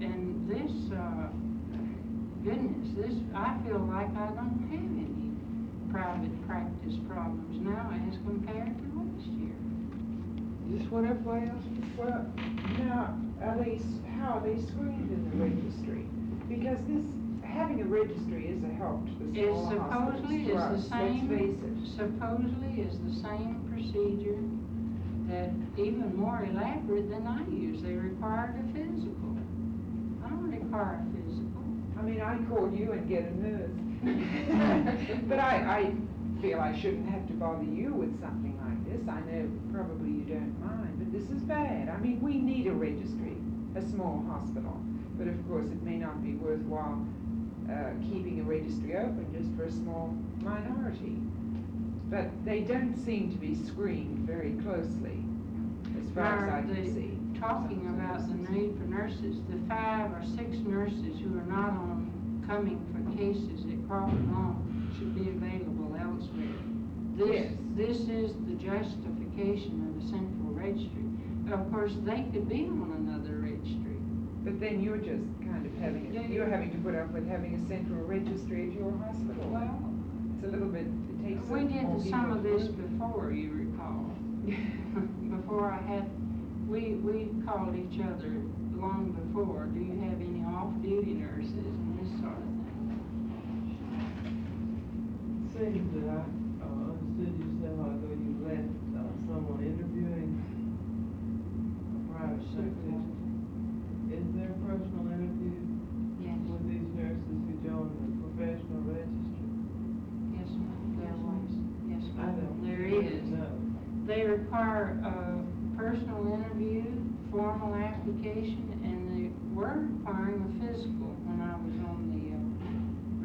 And this, goodness, I feel like I don't have any private practice problems now as compared to last year. Just what everybody else is. Well, now, how are they screened in the registry? Because having a registry is a help to the It smaller hospitals. supposedly is the Let's same, face it. supposedly is the same procedure that even more elaborate than I use. They required a physical. I don't require a physical. I mean, I call you and get a nurse. But I feel I shouldn't have to bother you with something like this. I know probably you don't mind, but this is bad. I mean, we need a registry, a small hospital. But of course, it may not be worthwhile keeping a registry open just for a small minority. But they don't seem to be screened very closely, as far as I can see. Talking about the need for nurses, the 5 or 6 nurses who are not coming for cases at Crawford Lawn should be available elsewhere. This is the justification of the central registry. Of course, they could be on another registry. But then you're just kind of you're having to put up with having a central registry at your hospital. Well, it's a little bit, it takes we did more some people of to this work. before, you recall. Before I had, we called each other long before, do you have any off-duty nurses and this sort of thing. Seems that I understood you said although you let someone interviewing a private practitioner. Is there a personal interview Yes. with these nurses who join the professional registry? Yes, ma'am, there was. Yes, I ma'am, don't there really is. know. They require a personal interview, formal application, and they were requiring a physical when I was on the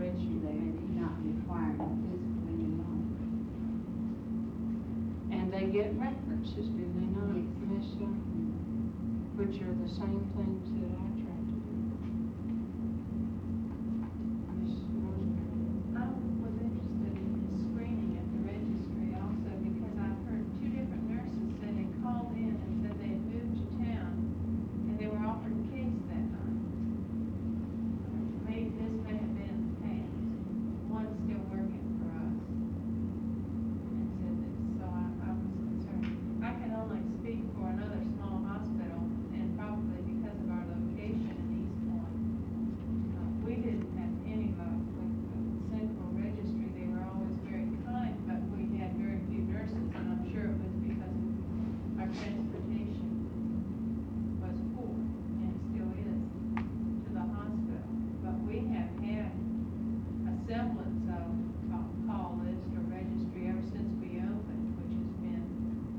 registry. They may not require a physical any longer. And they get references, do they not, Miss, which are the same things that I try to do. Miss Rosemary? I was interested in this screening at the registry also because I've heard two different nurses say they called in and said they had moved to town and they were offered a case that night. Maybe this may have been in the past. One's still working for us and said this, so I was concerned. I can only speak for another small hospital and probably because of our location in East Point. We didn't have any luck with the central registry. They were always very kind, but we had very few nurses, and I'm sure it was because our transportation was poor, and it still is, to the hospital. But we have had a semblance of call list or registry ever since we opened, which has been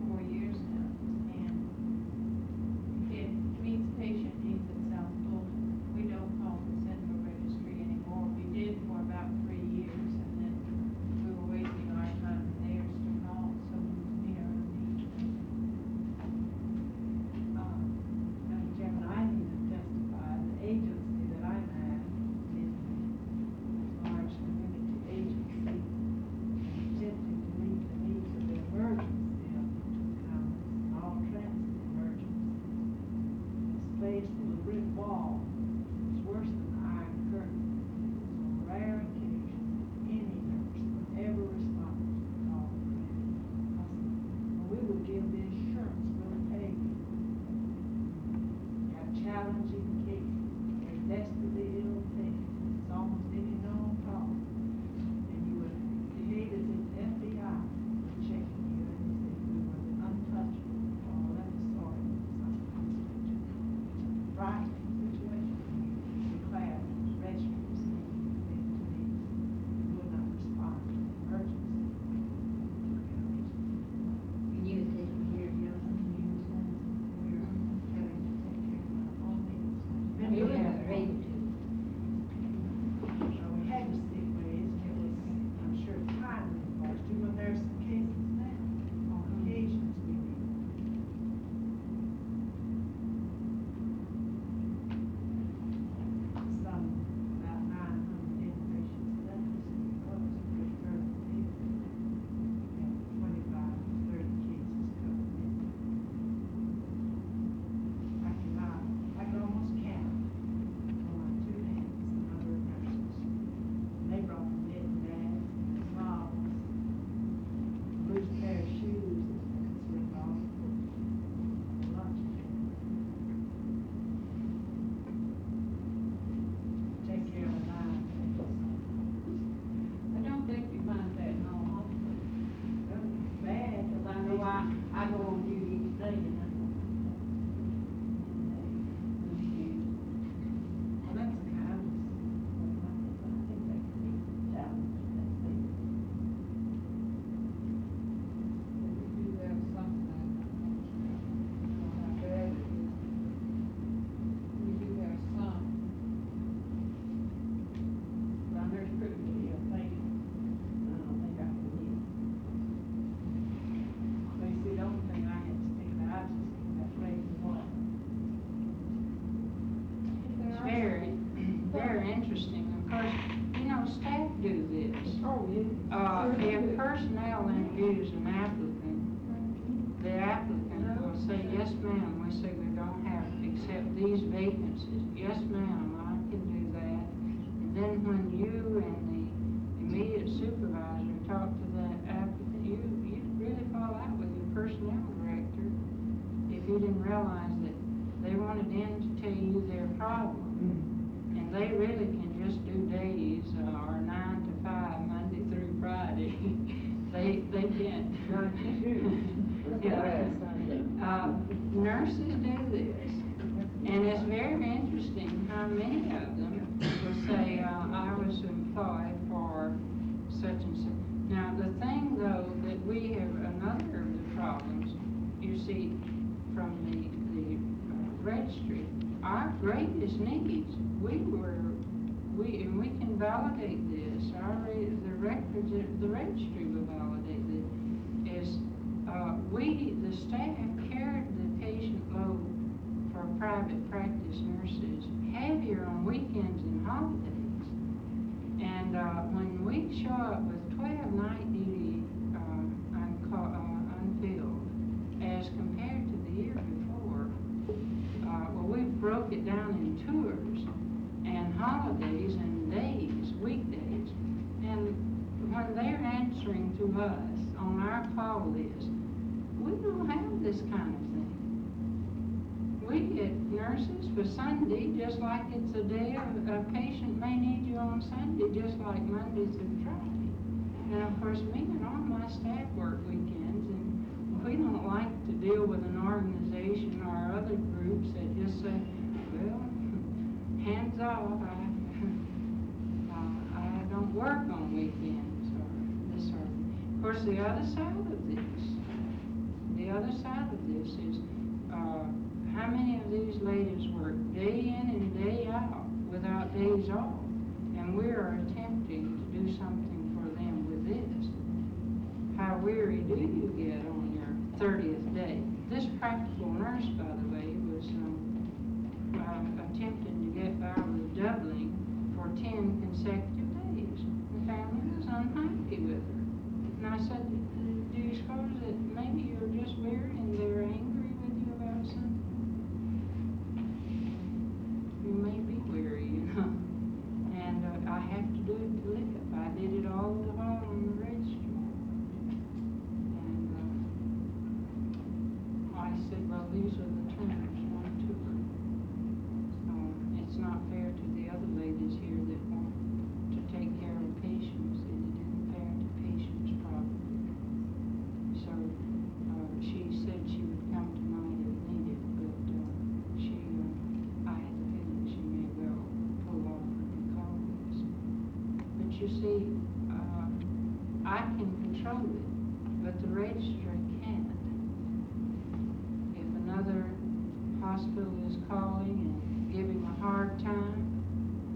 4 years now. And it meets patient needs at South Fulton. We don't call the central registry anymore. We did for about 3 years, and then we were wasting our time and theirs to call, so we are Madam Chairman, I need to testify, the agency that I'm at is a large community agency attempting to meet the needs of the emergency of towns and all transit emergencies. It's faced with a brick wall. It's worse than the Iron Curtain. It's on rare occasion any nurse would ever respond to a call from any hospital. And we would give the assurance we'll pay you. Have challenging cases, they're desperately ill patients, it's almost any known cause. And you would behave as if the FBI were checking you and as if we were the untouchable, all that sort of something. It's a frightening situation. You declare restrooms you would not respond to an emergency. And you would take care of your own needs and we're having to take care of our own needs. Then we You have- have able to. So we had to stick ways, and it was, I'm sure, timely, of course, too, but there are some cases now, on occasions we need. Some, about 900 inpatients left us in the close, pretty early people. And 25, 30 cases coming in. I can almost count on my two hands the number of nurses. They brought knit bags, novels, loose pair of shoes that they could slip off, lunch. Take care of the nine patients. I don't think you find that in all hospitals. Well, it's bad, 'cause I know I go on duty each day and I don't. Well, that's a kindness. I think that could be challenged, that's it. We do have something, I don't know how bad it is. We do have some. Well, there's critically ill patients. I don't think I can deal. They see, the only thing I had to think about, I was just thinking about raising water. It's very, very interesting. Of course, you know, staff do this. Oh, yeah. If personnel interviews an applicant, the applicant will say, yes, ma'am, we say we don't have, except these vacancies. Yes, ma'am, I can do that. And then when you and the immediate supervisor talk to that applicant, you really fall out with your personnel director if you didn't realize that they wanted in to tell you their problem. And they really can just do days, or 9 to 5, Monday through Friday. They can't. Yeah. Nurses do this, and it's very interesting how many of them will say, I was employed for such and such. Now, the thing though, that we have, another of the problems, you see, from the registry, our greatest needs, and we can validate this, the registry will validate this, is the staff carried the patient load for private practice nurses heavier on weekends and holidays. And, when we show up with 12 night duty, unfilled, as compared to the year before, well, we broke it down in tours and holidays and days, weekdays. And when they're answering to us on our call list, we don't have this kind of thing. We get nurses for Sunday, just like it's a day a patient may need you on Sunday, just like Mondays and Friday. And of course, me and all my staff work weekends, and we don't like to deal with an organization or other groups that just say, well, hands off, I don't work on weekends or this or that. Of course, the other side of this is, how many of these ladies work day in and day out without days off? And we are attempting to do something for them with this. How weary do you get on your 30th day? This practical nurse, by the way, was attempting to get by with doubling for 10 consecutive days. The family was unhappy with her. And I said, do you suppose that maybe you're just weary and they're angry with you about something? You may be weary, and I have to do it to live. I did it all the while on the registry. And I said, well, these are the terms, one tour. It's not fair to the other ladies here that want to take care of patients, and it isn't fair to patients probably. So she said she would come tonight if needed, but I had the feeling she may well pull off her calls. But you see, I can control it, but the registrar can't. If another hospital is calling and giving a hard time,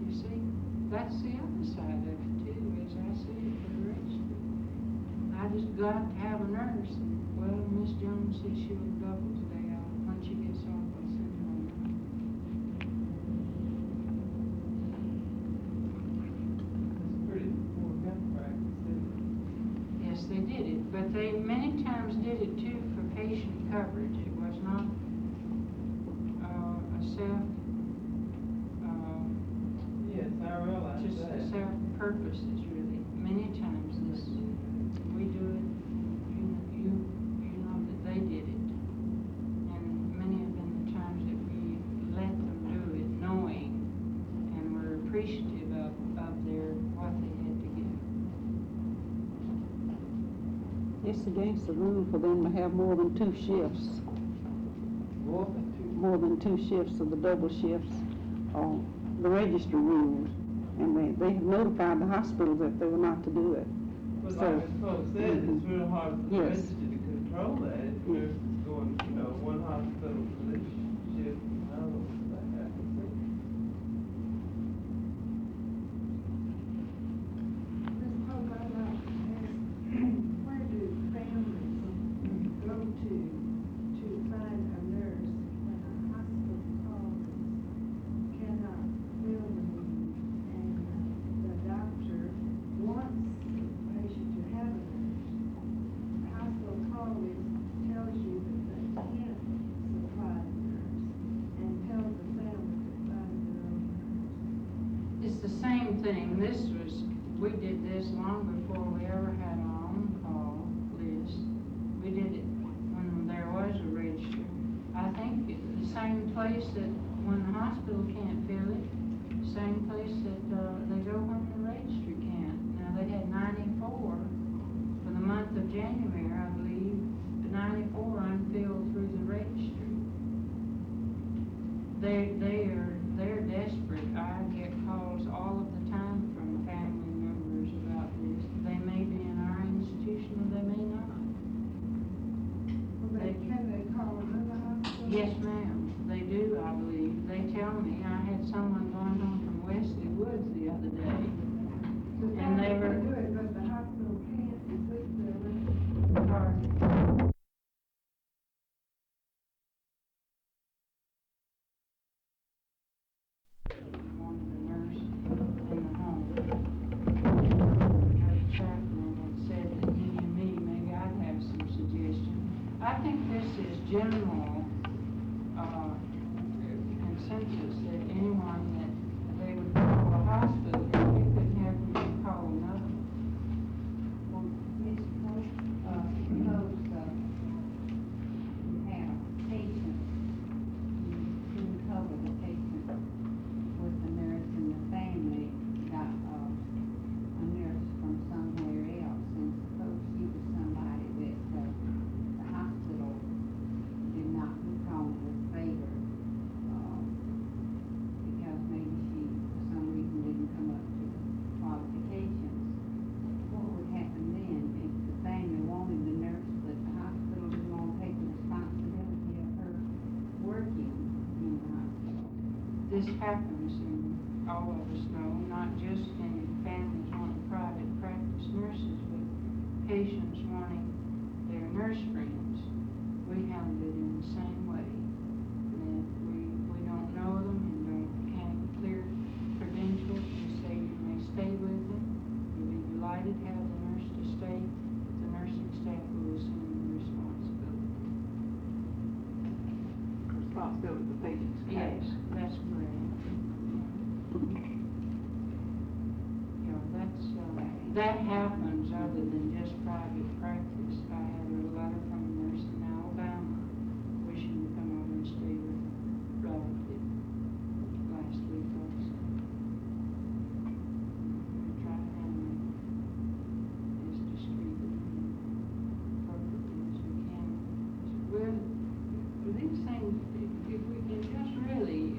you see, that's the other side of it too, as I see it for the registry. I just got to have a nurse, and, well, Miss Jones says she will double today. When she gets off, I'll send her on. It's pretty poor gun practice, isn't it? Yes, they did it, but they many times did it too for patient coverage. It was not a self, Yes, I realize just that. self-purposes, really. Many times we do it, you know that they did it. And many have been the times that we let them do it knowing and were appreciative of what they had to give. It's against the rule for them to have more than 2 shifts. More than 2 shifts of the double shifts, the registry rules. And they have notified the hospitals if they were not to do it. But So- like Ms. Pope said, it's real hard for the Yes. registry to control that. If nurses going, one hospital for this shift, another one like that. Ms. Pope, I'd like to ask, where do families go to find a nurse when a hospital calls, cannot fill the need, and the doctor wants the patient to have a nurse? The hospital call list tells you that they can't supply the nurse, and tells the family to find their own nurse. It's the same thing. We did this long before we ever had our on-call list. We did it when there was a register. I think the same place that when the hospital can't fill it, same place that they go when the registry can't. Now, they had 94 for the month of January, I believe, the 94 unfilled through the registry. They're desperate. I get calls all of the time from family members about this. They may be in our institution or they may not. Well, can they call another hospital? Yes, ma'am, they do, I believe. They tell me. I had someone going home from Wesley Woods the other day. The And they family were- can do it, but the hospital can't, is this their think this is general, consensus that anyone that they would call a hospital, we could have them call another. Well, Ms. Pope, suppose, you have a patient, you couldn't cover the patient with the nurse and the family got, a nurse from somewhere else, and suppose she was somebody that, the hospital did not look on with favor, because maybe she, for some reason, didn't come up to the qualifications. What would happen then if the family wanted the nurse, but the hospital didn't want to take the responsibility of her working in the hospital? This happens, and all of us know, not just in families wanting private practice nurses, but patients wanting their nurse friends. We handle it in the same way. That we don't know them and don't have clear credentials, we say you may stay with them. We'll be delighted to have the nurse to stay. The nursing staff will assume the responsibility. Responsibility of the patient's care. Yes, that's correct. Yeah, that happens other than just private practice. I had a letter from a nurse in Alabama wishing to come over and stay with a relative last week also. We try to handle it as discreetly and appropriately as we can. Well, these things, if we can just really,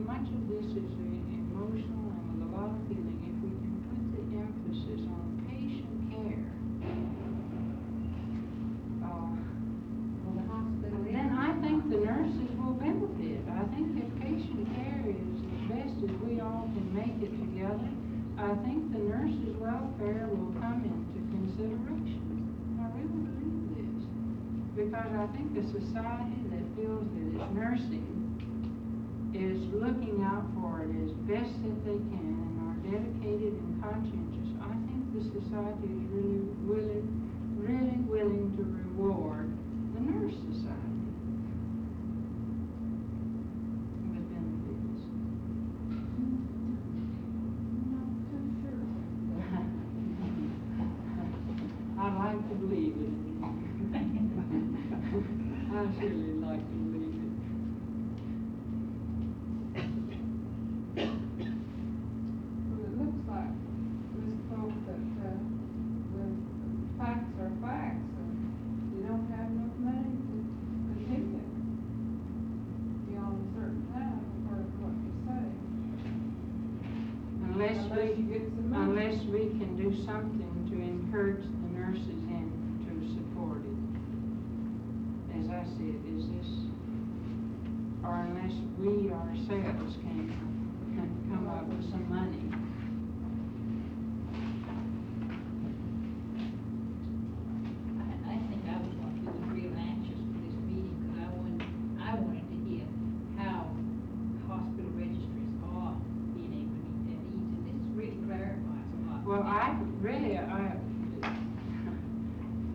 much of this is emotional and with a lot of feeling, if we can put the emphasis on patient care, Well, the hospital. then I think the nurses will benefit. I think if patient care is as best as we all can make it together, I think the nurses' welfare will come into consideration. I really believe this. Because I think a society that feels that its nursing is looking out for it as best that they can and are dedicated and conscientious, I think the society is really willing to reward the nurse society with benefits. Not too sure. I'd like to believe it. I surely like to believe it. Well, it looks like, Ms. Pope, that, the facts are facts, and you don't have enough money to continue beyond a certain time, according to what you say. Unless you get some money. unless we can do something to encourage the nurses and to support it. As I said, is this, or unless we ourselves can come up with some money. I think I was real anxious for this meeting, because I wanted to hear how hospital registries are being able to meet their needs, and this really clarifies a lot. Well,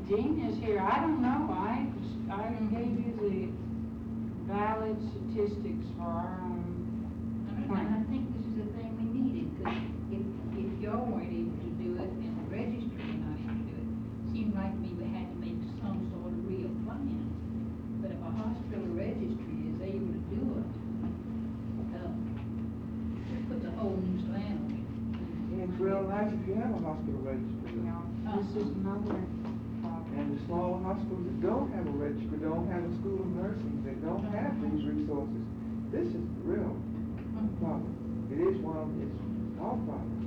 Jean is here, I don't know, I gave you the valid statistics for our own And I think this is the thing we needed, because if y'all weren't able to do it, and the registry not able to do it, seemed like we had to make some sort of real plan. But if a hospital registry is able to do it, it puts a whole new slant on it. And it's real nice if you have a hospital registry. You know, this is another problem. And the smaller hospitals that don't have a registry, don't have a school of nursing, that don't have these resources, this is the real problem. It is it's our problem.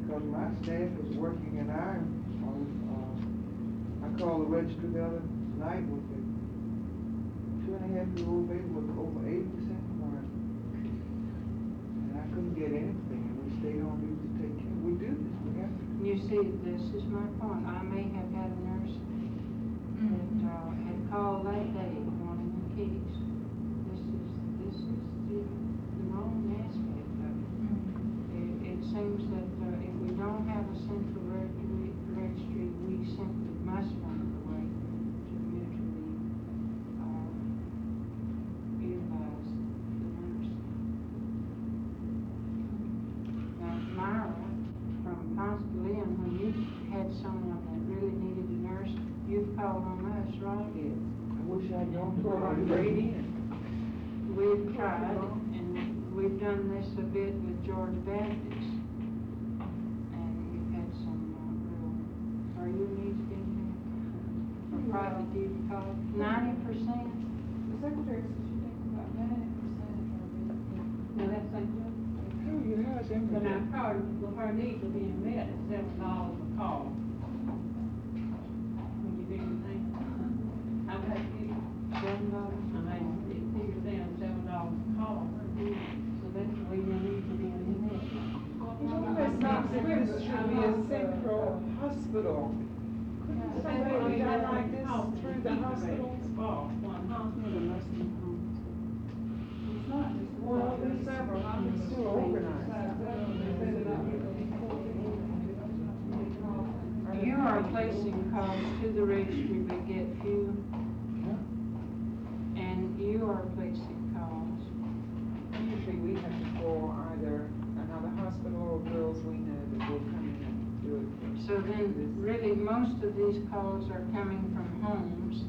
Because my staff was working and I called the registry the other night with a 2.5-year-old baby with over 80% learning. And I couldn't get anything, and we stayed on duty to take care. We do this, we have to. You see, this is my point. I may have had a nurse that had called that day wanting a case. This is the wrong aspect of it. It seems that if we don't have a central registry, we simply must find a way to mutually Y'all tore right in. We've tried, and we've done this a bit with Georgia Baptist. And we've had some real, are you needs been here? For private duty calls, 90%? The secretary said she thinks about 90% are really. Now, that's like, Oh, you have them. but now her needs are being met at $7 a call. When you do your thing. How about you? $7? I mean, it figures down $7 a call. So that's the way your needs are being met. It's not, this should be a central hospital. Couldn't somebody be done like this through the hospitals? One hospital. It's not just one. Well, there's several, it's still organized. You are placing calls to the registry but get few, and you are placing calls. Usually we have to call either another hospital or girls we know that will come in and do it. So then, really, most of these calls are coming from homes.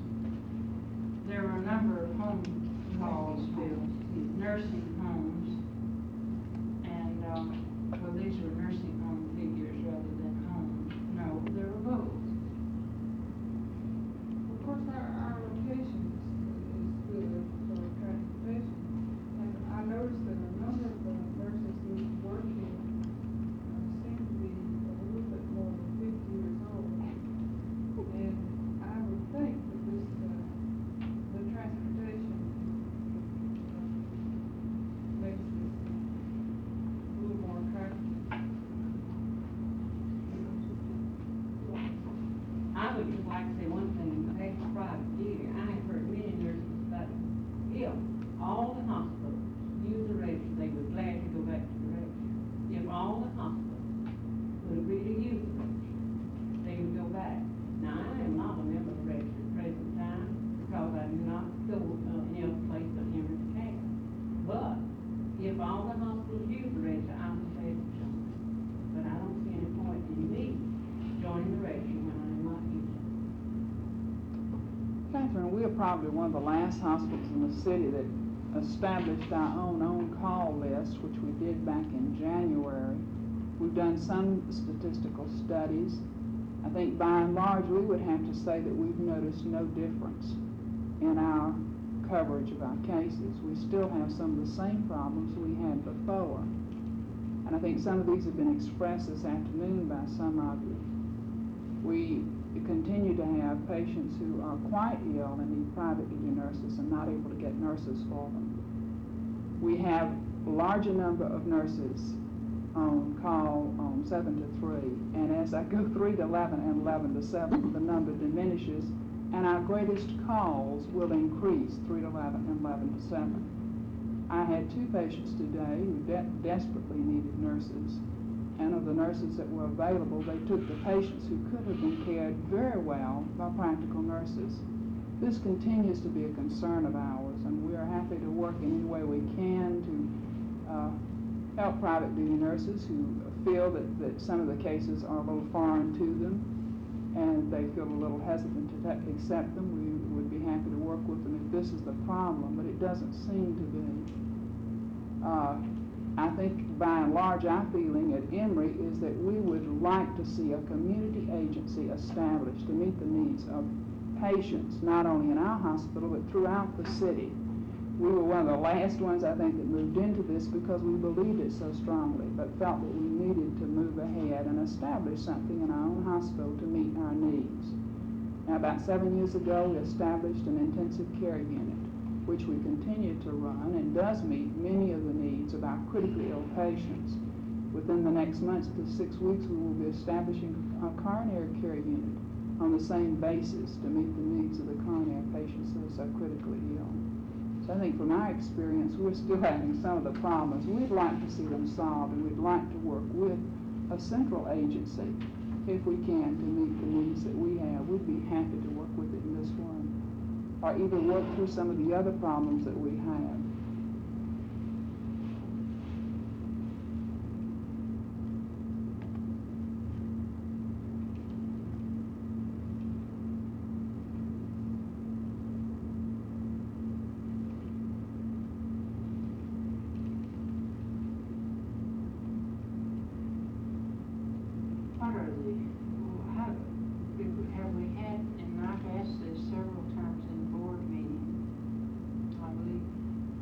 There are a number of home calls, Bill, nursing homes. And, well, these are nursing home figures rather than homes. No, they're both. Of course, our location is good for transportation. And I noticed that a number of the nurses who work here seem to be a little bit more than 50 years old. And I would think that this, the transportation makes this a little more attractive. I would just like to say one thing, back to private duty, I have heard many nurses say, if all the hospitals use the register, they would gladly go back to the register. If all the hospitals would agree to use the register, they would go back. Now, I am not a member of the register at present time, because I do not go, any other place but Henry County. But, if all the hospitals use the register, I'm prepared to join. But I don't see any point in me joining the register when I'm not using it. Catherine, we are probably one of the last hospitals in the city that established our own on-call list, which we did back in January. We've done some statistical studies. I think by and large, we would have to say that we've noticed no difference in our coverage of our cases. We still have some of the same problems we had before. And I think some of these have been expressed this afternoon by some of you. We continue to have patients who are quite ill and need private duty nurses and not able to get nurses for them. We have a larger number of nurses on call 7 to 3, and as I go 3 to 11 and 11 to 7, the number diminishes, and our greatest calls will increase 3 to 11 and 11 to 7. I had 2 patients today who desperately needed nurses, and of the nurses that were available, they took the patients who could have been cared very well by practical nurses. This continues to be a concern of ours, and we are happy to work in any way we can to help private duty nurses who feel that some of the cases are a little foreign to them, and they feel a little hesitant to accept them. We would be happy to work with them if this is the problem, but it doesn't seem to be. I think by and large our feeling at Emory is that we would like to see a community agency established to meet the needs of patients, not only in our hospital but throughout the city. We were one of the last ones, I think, that moved into this because we believed it so strongly, but felt that we needed to move ahead and establish something in our own hospital to meet our needs. Now, about 7 years ago, we established an intensive care unit, which we continue to run and does meet many of the needs of our critically ill patients. Within the next month to 6 weeks, we will be establishing a coronary care unit on the same basis to meet the needs of the coronary patients that are so critically ill. So I think from our experience, we're still having some of the problems. We'd like to see them solved, and we'd like to work with a central agency, if we can, to meet the needs that we have. We'd be happy to work with it in this one, or even work through some of the other problems that we have.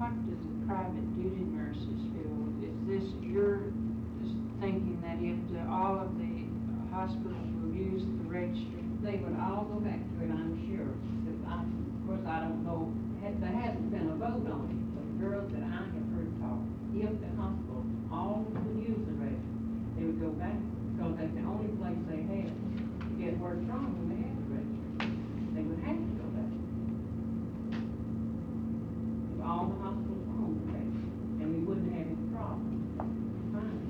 what do the private duty nurses feel? Is this your thinking that if all of the hospitals will use the registry? They would all go back to it, I'm sure. Of course, I don't know, there hasn't been a vote on it, but the girls that I have heard talk, if the hospitals all would use the registry, they would go back, because that's the only place they have to get work from when they have the registry. They would have to go back. If all the hospitals owned the registry, and we wouldn't have any problem. Fine.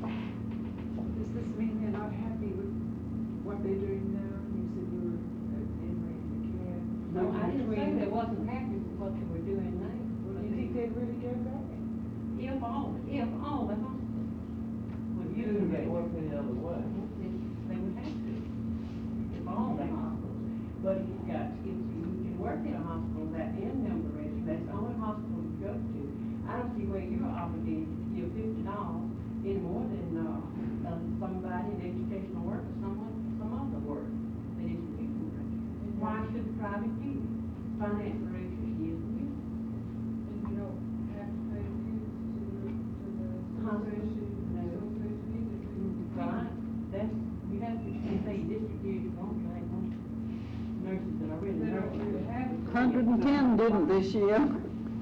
Does this mean they're not happy with what they're doing now? You said you were in the care. No, I didn't say they wasn't happy with what they were doing now. Well, do you think they'd really go back? If all the hospitals would You use the can get registry. work any other way. They would have to, if all the hospitals. But if you can work in a hospital that in member registry, that's the only hospital you go to. I don't see where you're obligated to give $50 any more than, somebody in educational work or some other work that isn't using the registry. Why should the private do it? Financial registry is used. And you don't have to pay dues to the association either. Right, you have to say district dues, don't you, like, nurses that are really They don't nurses. really have it. 110 didn't this year,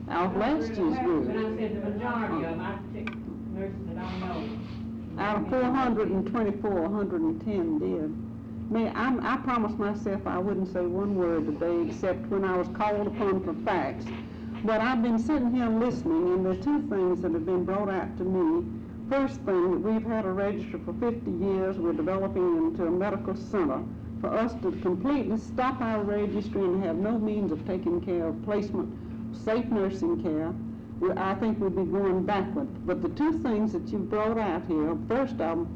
out last year's But group. I said the majority of them, I picked nurses that I know. Out of 424, 110 did. I promised myself I wouldn't say one word today except when I was called upon for facts. But I've been sitting here listening, and there are two things that have been brought out to me. First thing, that we've had a registry for 50 years. We're developing into a medical center. For us to completely stop our registry and have no means of taking care of placement, safe nursing care, I think we'd be going backward. But the two things that you brought out here, first of them,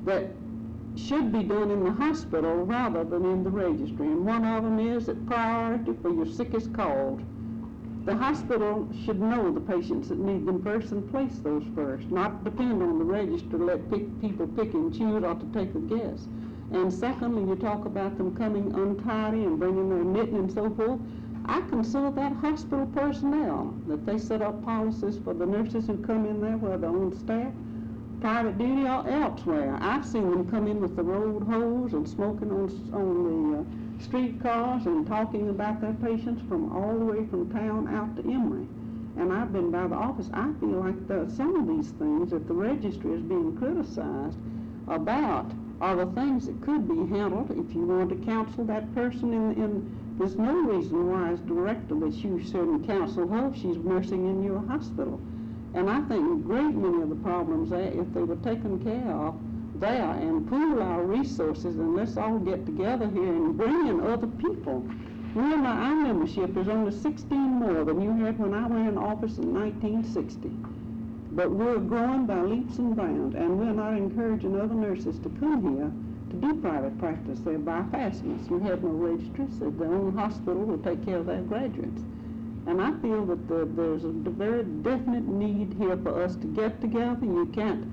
that should be done in the hospital rather than in the registry. And one of them is that priority for your sick is called. The hospital should know the patients that need them first and place those first, not depend on the register to let people pick and choose or to take a guess. And secondly, you talk about them coming untidy and bringing their knitting and so forth. I consider that hospital personnel, that they set up policies for the nurses who come in there, whether on staff, private duty or elsewhere. I've seen them come in with the road hose and smoking on the streetcars and talking about their patients from all the way from town out to Emory. And I've been by the office. I feel like some of these things that the registry is being criticized about are the things that could be handled if you want to counsel that person in there's no reason why as director that you shouldn't counsel her if she's nursing in your hospital. And I think a great many of the problems there, if they were taken care of there and pool our resources, and let's all get together here and bring in other people. Our membership is only 16 more than you had when I went in office in 1960. But we're growing by leaps and bounds, and we're not encouraging other nurses to come here to do private practice. They're bypassing. You have no registry, so their own hospital will take care of their graduates. And I feel that there's a very definite need here for us to get together. You can't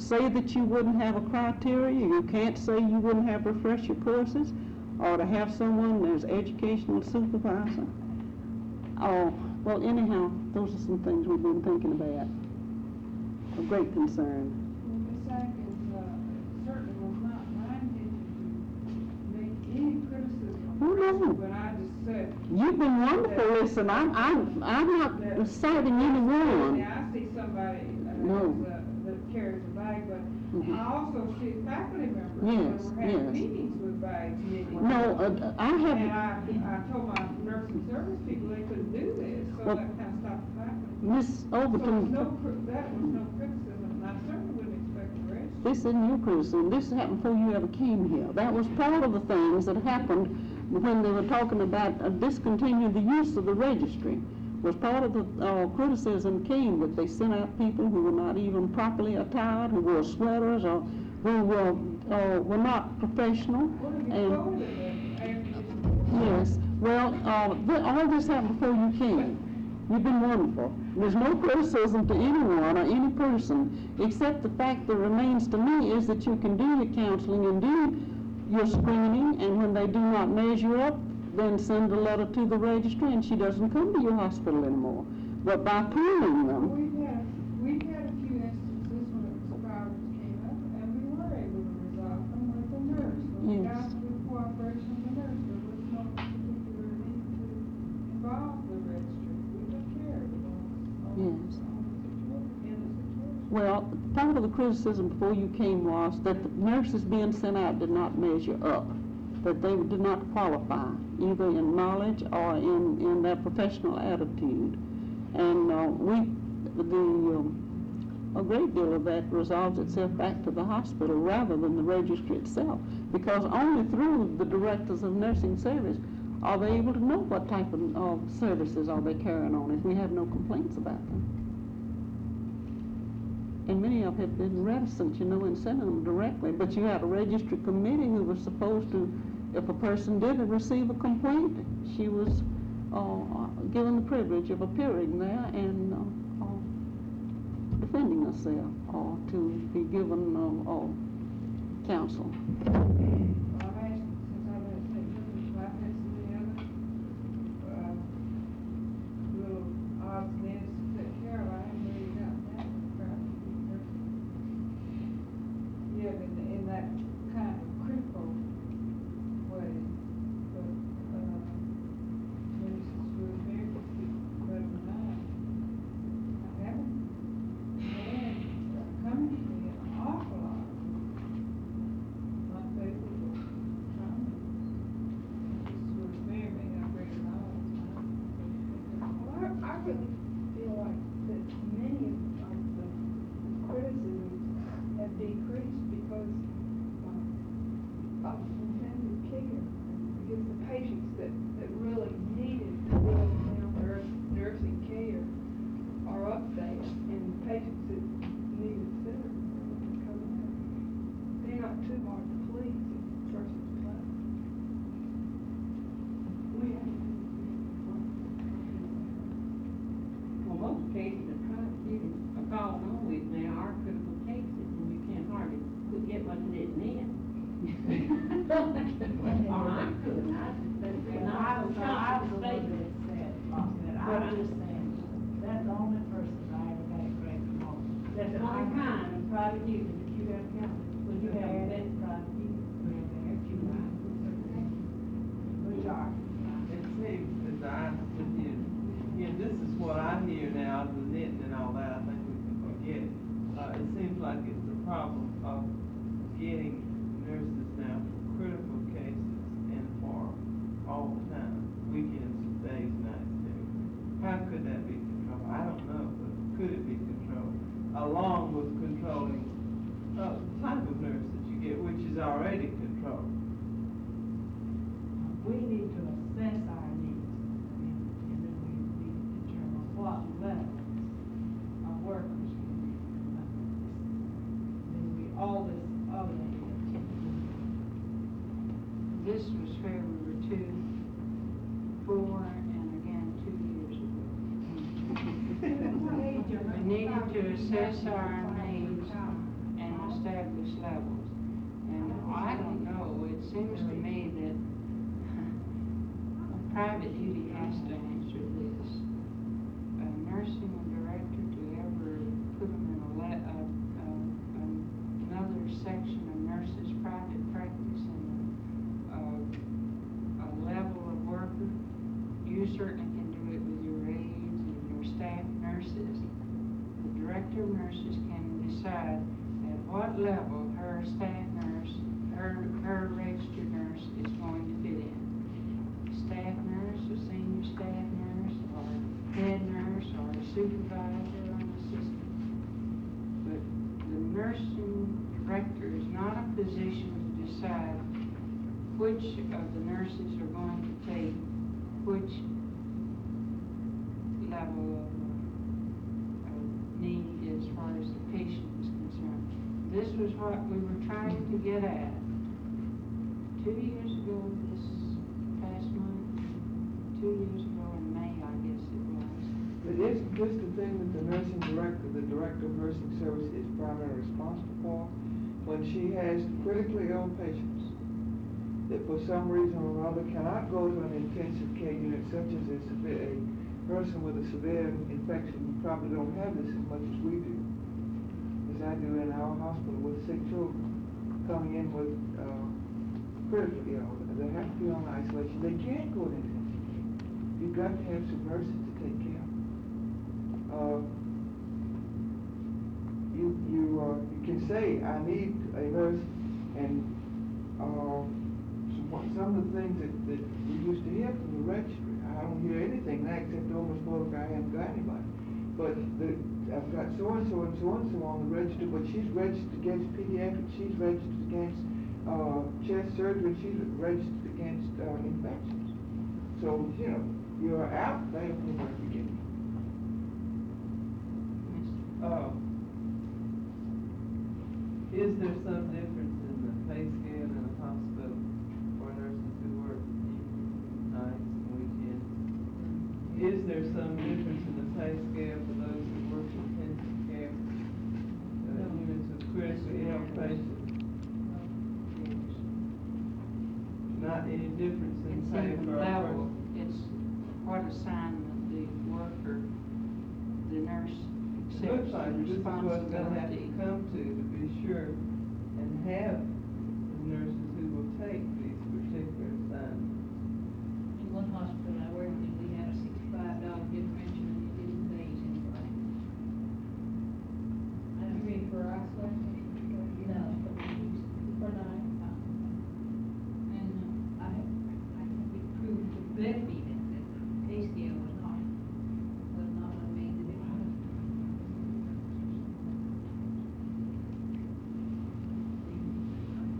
say that you wouldn't have a criteria. You can't say you wouldn't have refresher courses or to have someone as educational supervisor. Oh, well, anyhow, those are some things we've been thinking about. Of great concern. Ms. Atkins, certainly was not my intention to make any criticism. Oh, no. But I just said. You've been wonderful. Listen, I'm not citing anyone. Now, I see somebody No. that carries a bag, but Mhm. I also see faculty members Yes, that were having yes. meetings with bags. No, I have. And I told my nursing service people they couldn't do this, so Well, that kind of stopped the faculty. Miss So that was Overton, no criticism, and I certainly wouldn't expect the rest. this isn't your criticism. This happened before you ever came here. That was part of the things that happened when they were talking about discontinuing the use of the registry. Was part of the criticism came that they sent out people who were not even properly attired, who wore sweaters, or who were not professional. What have you And told them after this? yes, well, all this happened before you came. You've been wonderful. There's no criticism to anyone or any person, except the fact that remains to me is that you can do your counseling and do your screening, and when they do not measure up, then send a letter to the registry and she doesn't come to your hospital anymore. But by pooling them, We've had a few instances when expiries came up, and we were able to resolve them with the nurse. When we got Yes. to the cooperation of the nurse, there was no particular need to involve the registry. We took care of it on Yes. the situation. well, part of the criticism before you came was that the nurses being sent out did not measure up, that they did not qualify, either in knowledge or in their professional attitude. And a great deal of that resolves itself back to the hospital rather than the registry itself, because only through the directors of nursing service are they able to know what type of services are they carrying on if we have no complaints about them. And many of them have been reticent, in sending them directly, but you had a registry committee who was supposed to, if a person did receive a complaint, she was given the privilege of appearing there and defending herself, or to be given counsel. I've asked, since I've been at St. Joseph's, I've had so many other, little odds and ends to take care of. I haven't really got that crowd either. Yeah, in that kind of critical way, but, Mrs. Rosemary could speak better than I. I haven't had coming to me an awful lot of unfavorable comments. Mrs. Rosemary may not bring it all the time. Well, I really feel like that many of the criticisms have decreased because of intended care. Because the patients that really needed real nursing care are up there, and the patients that needed center are coming out. They're not too hard to please at Church's Place. We have Well, most cases are trying to get a call on with now are critical cases, and you can't hardly get what it is in. Or I couldn't, I was thinking. I understand. That's the only person I ever got a great call. That's the only kind of private duty that you have counted. When you have that private duty, We are. It seems, as I understand you, again, this is what I hear now, the knitting and all that, I think we can forget. It seems like it's a problem of getting nurses now for critical cases and for all the time, weekends, days, nights, everything. How could that be controlled? I don't know, but could it be controlled? Along with controlling the type of nurse that you get, which is already controlled. We need to assess our needs, and then we need to determine what level of workers we need. Then we always This was where we were 2, 4, and again 2 years ago. We needed to assess our needs and establish levels. And I don't know, it seems to me that private duty has to answer this. A nursing director to ever put them in another section of nurses' private practice and a level of worker, you certainly can do it with your aides and your staff nurses. The director of nurses can decide at what level her staff nurse, her registered nurse is going to fit in. Staff nurse, a senior staff nurse, or head nurse, or a supervisor, or an assistant. But the nursing director is not in a position to decide which of the nurses are going to take which level of need as far as the patient is concerned. This was what we were trying to get at 2 years ago this past month, 2 years ago in May, I guess it was. But isn't this the thing that the nursing director, the director of nursing service is primarily responsible for? When she has critically ill patients that for some reason or another cannot go to an intensive care unit such as a person with a severe infection probably don't have this as much as we do, as I do in our hospital with sick children coming in with critically ill. They have to be on isolation. They can't go in intensive care. You've got to have some nurses to take care of them. You can say, I need a nurse, and some of the things that we used to hear from the registry, I don't hear anything now except almost more like I haven't got anybody. But I've got so-and-so and so-and-so on the register, but she's registered against pediatrics, she's registered against chest surgery, she's registered against infections. So, you know, you're out there from the beginning. Is there some difference in the pay scale in a hospital for nurses who work nights and weekends? Is there some difference in the pay scale for those who work intensive care, units of critically ill patients? Not any difference in It's pay in for the a level, person? it's what assignment the worker, the nurse It accepts looks like the this is what's gonna have to responsibility. come to be sure and have the nurses who will take these particular assignments. In one hospital I worked in, we had a $65 differential and it didn't phase anybody. You mean for isolation? No, for night. And I think it proved to Bethany that the pay scale was not what made the difference.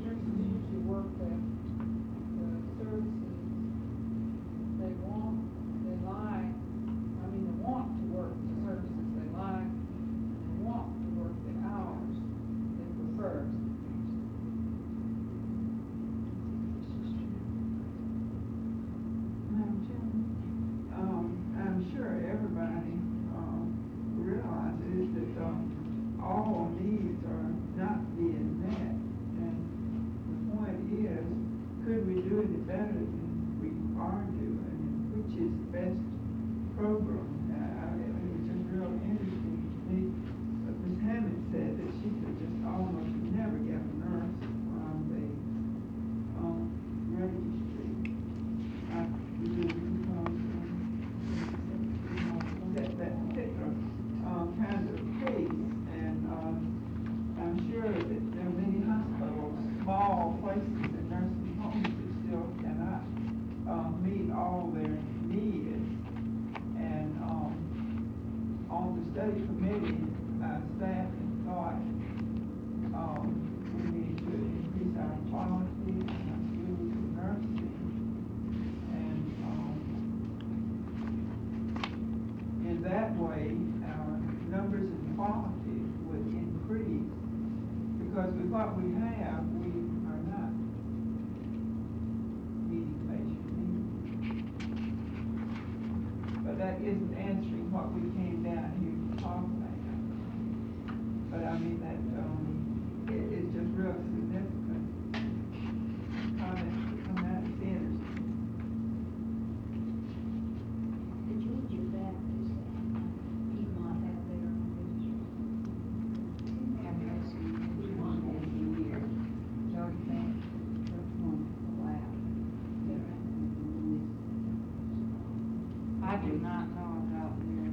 Nurses usually work at the services they want, they like, they want to work the services they like, and they want to work the hours they prefer. Madam Chairman, I'm sure everybody, realizes that, all needs are not being met. And the point is, could we do it better than we are doing, and which is the best program? It was just real interesting to me, but Ms. Hammond said that she could just almost never get a nurse on the, registry. That particular, kind of case, and, I'm sure that there are many hospitals, small places and nursing homes that still cannot, meet all their needs. And, on the study committee, staff thought, we need to increase our quality and our skills of nursing. And, in that way, our numbers and quality would increase, because with what we have, we are not meeting patient needs. But that isn't answering what we came down here to talk about. But I mean, that, it's just real significant comments that come out of centers. The Georgia Baptist, Piedmont have their own registry. Have had some, one has in here, Georgia Baptist, first one, wow. I do not know about their.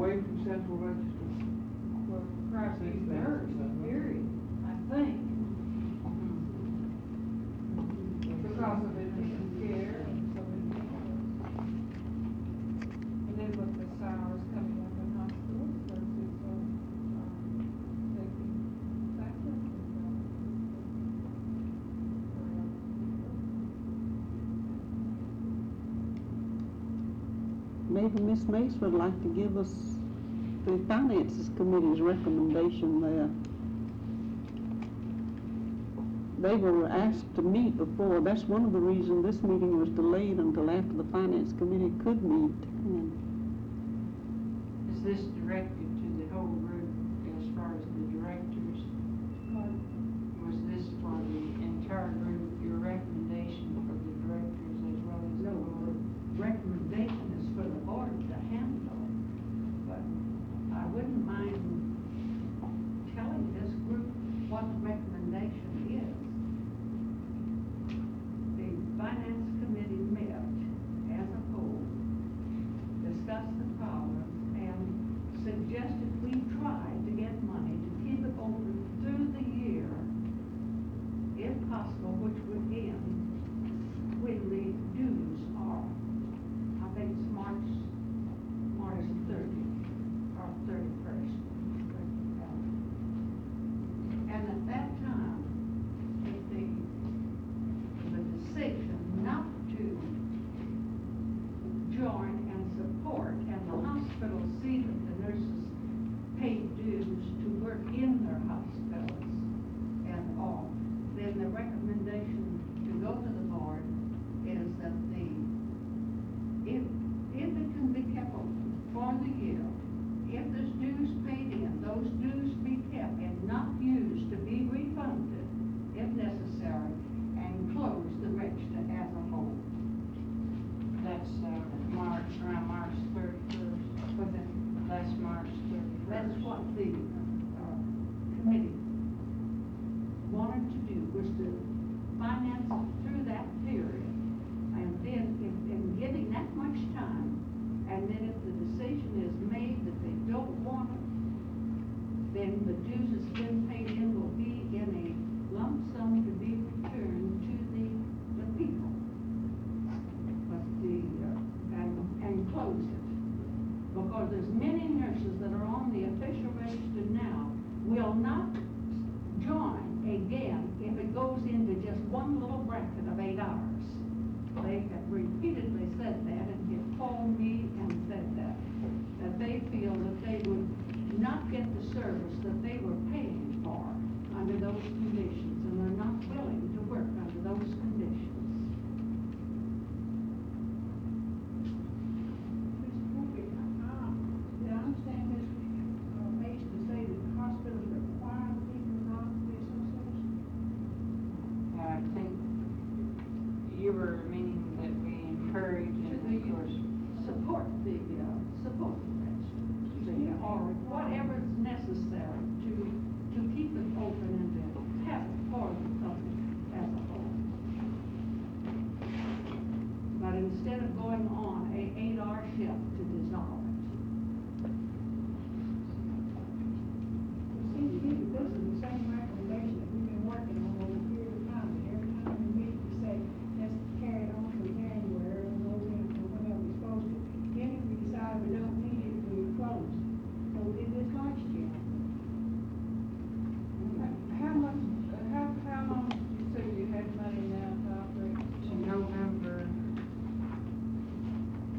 away from central register? Well, crisis nurse, period, I think. Because of intensive care and so many things. And then with the SARS coming up in hospitals versus, taking factors. Maybe Ms. Mace would like to give us the Finances Committee's recommendation there. They were asked to meet before. That's one of the reasons this meeting was delayed until after the Finance Committee could meet. And Is this directed to the whole group as far as the directors? Was this for the entire group, your recommendation for the directors as well as the No, board? the recommendation is for the board to handle, but I wouldn't mind telling this group what the recommendation is. The Finance Committee met as a whole, discussed the problems, and suggested we try to get money to keep it open through the year, if possible, which would end when the dues are, I think it's March 30th or 31st. And at that time, if the decision not to join and support, and the hospital see that the nurses paid dues to work in their hospitals and all, then the recommendation to go to the board is that if it can be kept open for the year, if there's dues paid in, those dues be kept and not used to be refunded if necessary, and close the register as a whole. That's around March 31st. Was it? That's March 31st. That's what the committee wanted to do, was to finance through that period. And then, in giving that much time, and then if the decision is made that they don't want it, then the dues that's been paid in will be in a lump sum to be returned to the people. But and close it. Because there's many nurses that are on the official register now will not join again if it goes into just one little bracket of 8 hours. They have repeatedly said that, and have called me and said that they feel that they would not get the service that they were paying for under those conditions, and they're not willing to work under those conditions. Did I understand Ms. Mace to say that the hospitals require people not to be association? I think you were meaning that we encourage and of course Support the register, or whatever's necessary to keep it open and to have it for the public as a whole. But instead of going on a 8-hour shift to dissolve it. It seems to me that this is the same recommendation that we've been working on over a period of time. And every time we meet, we say, let's carry it on to January or November, or whenever we're supposed to. Then if we decide we don't need it, we close. So we did this last year. How long did you say you had money now to operate? to November,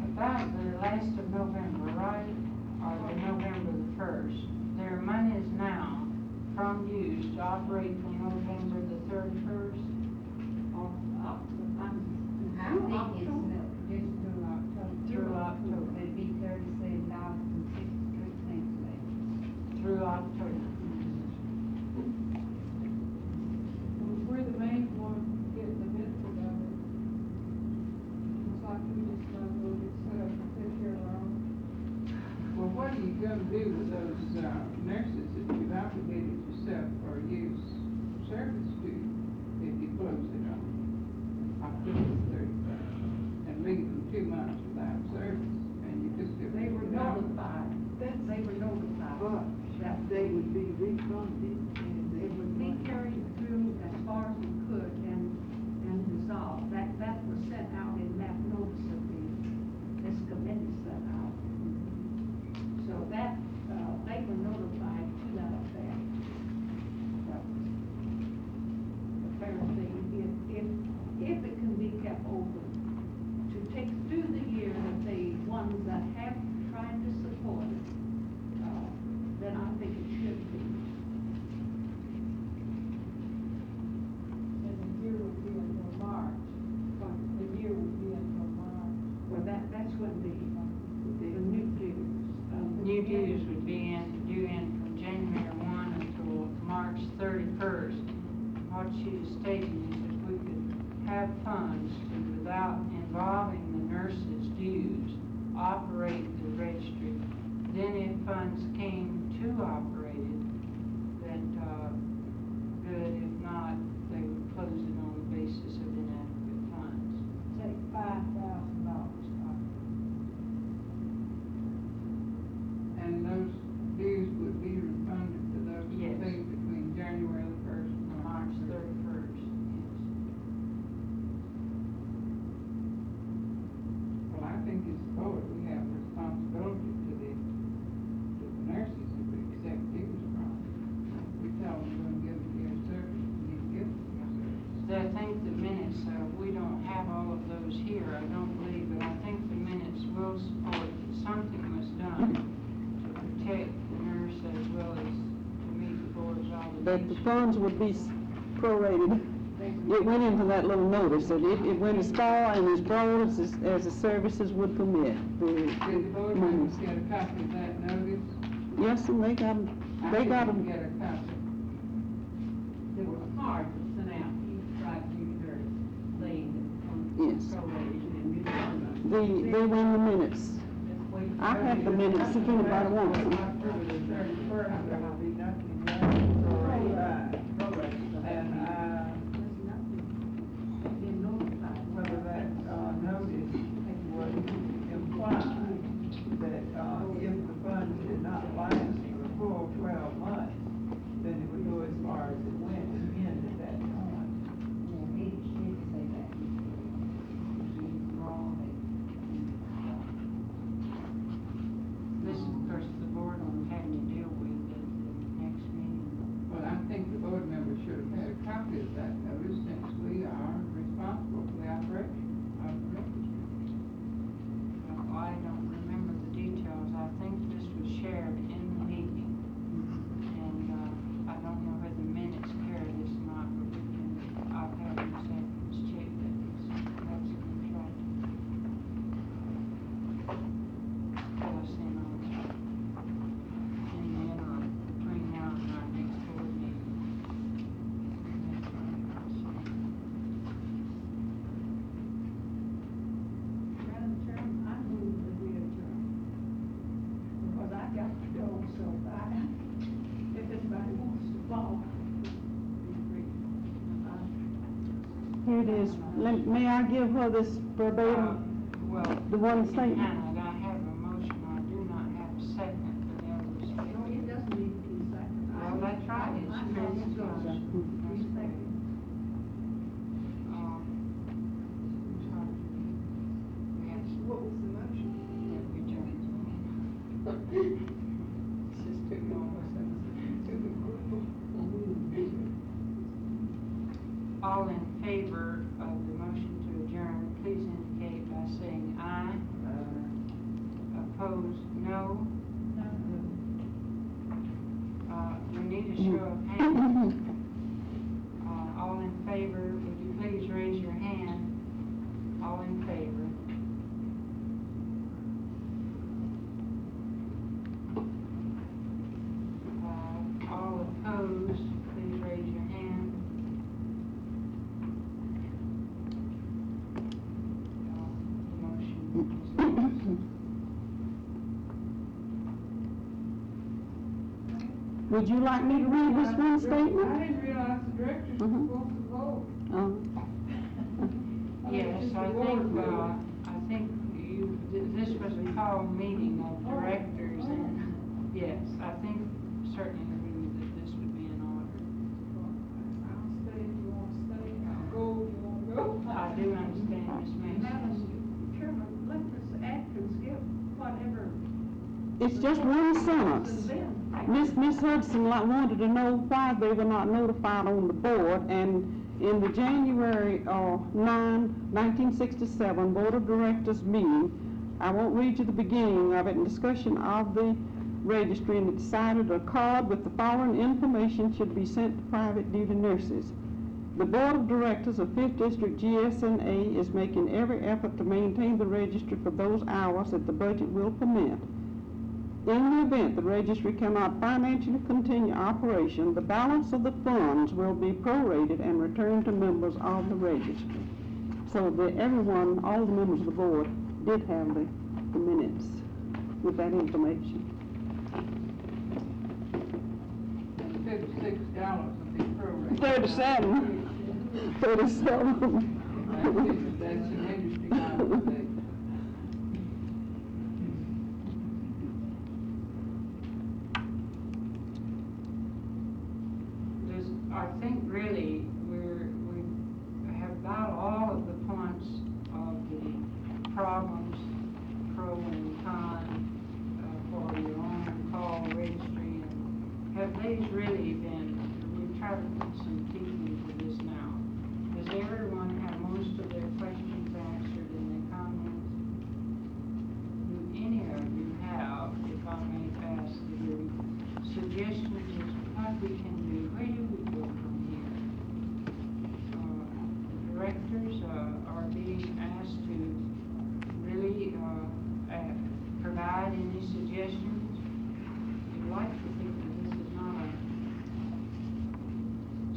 about the last of November, right? Or the November the 1st. Their money is now from dues to operate from November the 31st. I think it's just through October. Through October. It'd be $37.63 left. Through October. We're the main one getting the benefit of it. It's like we just might as well get set up and take care of our own. Well, what are you gonna do with those, nurses that you've obligated yourself or use service to if you close it on October 31st and leave them 2 months without service, and you just. They were notified. That's minutes, we don't have all of those here, I don't believe, but I think the minutes will support that something was done to protect the nurse as well as to meet the board's obligations. That the funds would be prorated. It went into that little notice that it went as far and as broad as the services would permit. Did the board members get a copy of that notice? Yes, and they got I them. didn't get a copy. There was a card that sent out, each right to their lane Yes. proration and good. They were in the minutes. I have the minutes if anybody wants them. October the 31st, there will be nothing left for and whether that notice would imply that if the funds did not last for the full 12 months, then it would go as far as it went and end at that time. Yeah, he did say that. He's wrong. This, of course, the board will have to deal with at the next meeting. Well, I think the board members should have had a copy of that notice since we are responsible for the operation of the registry. Well, I don't remember the details, I think this was shared in the meeting. And, I don't know whether the minutes carry this or not, but we can, I'll have them seconds check that that's been tried. I'll send on in the interim between now and our next board meeting. Madam Chairman, I move that we adjourn. Because I got to go, so if anybody wants to follow, be free. Here it is. May I give her this verbatim? Well, The one statement? Hannah, I have a motion, I do not have a second for the other speaker. No, it doesn't need to be second. Well, that's right, it's I fair know, so, discussion. be second. Yes. What was the motion? That we adjourn. It's just too long, to the group. All in favor of the motion to adjourn, please indicate by saying aye. Opposed, no. We need a show of hands. All in favor, would you please raise your hand? All in favor? All opposed, please raise your hand. Motion Would you like me to read this one I statement? didn't realize the directors were supposed to vote. Yes, I think this was a call meeting of directors, and yes, I think certainly agree that this would be in order. I'll stay if you want to stay, I'll go if you want to go. I do understand, Ms. Mason. Madam Chairman, let Ms. Atkins give whatever. It's just one sentence. to them. Miss Hudson wanted to know why they were not notified on the board, and in the January 1967 Board of Directors meeting, I won't read you the beginning of it, in discussion of the registry, and it decided a card with the following information should be sent to private duty nurses. The Board of Directors of 5th District GSNA is making every effort to maintain the registry for those hours that the budget will permit. In the event the registry cannot financially continue operation, the balance of the funds will be prorated and returned to members of the registry. So that everyone, all the members of the board, did have the minutes with that information. $56 will be prorated. 37. That's an interesting observation. I think really we have about all of the points of the problems, pro and con, for your on-call registry. And have these really been, we've tried to put some teeth into this now. Does everyone have more suggestions? You'd like to think that this is not a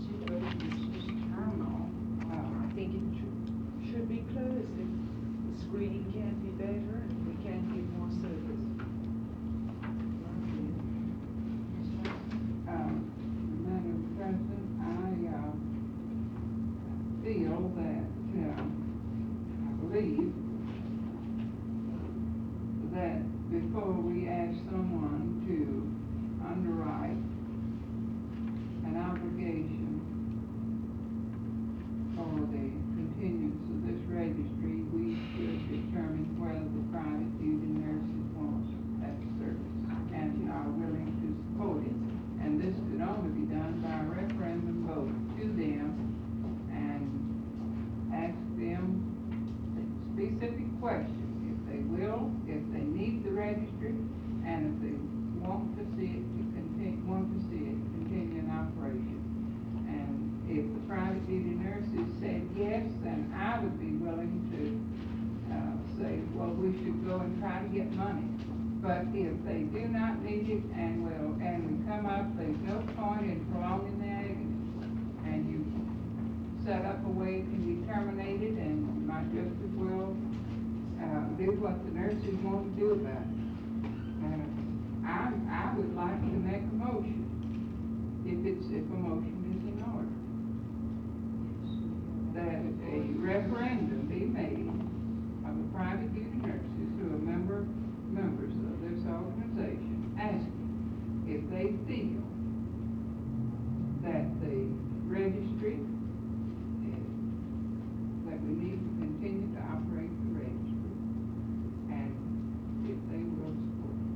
situation that's just terminal. I think it should be closed if the screening can be better and we can give more service. Madam President, I feel that, I believe that before we ask someone to underwrite an obligation for the continuance of this registry, we should determine whether the private duty nurses want that service and are willing to support it. And this could only be done by a referendum vote to them and ask them specific questions. If they will, if they need the registry, and if they want to see it continue in operation. And if the private duty nurses said yes, then I would be willing to say, well, we should go and try to get money. But if they do not need it and we come up, there's no point in prolonging the agony. And you set up a way it can be terminated, and you might just as well do what the nurses want to do about it. I would like to make a motion, if a motion is in order, that a referendum be made of the private duty nurses who are members of this organization, asking if they feel that the registry, that we need to continue to operate the registry, and if they will support it.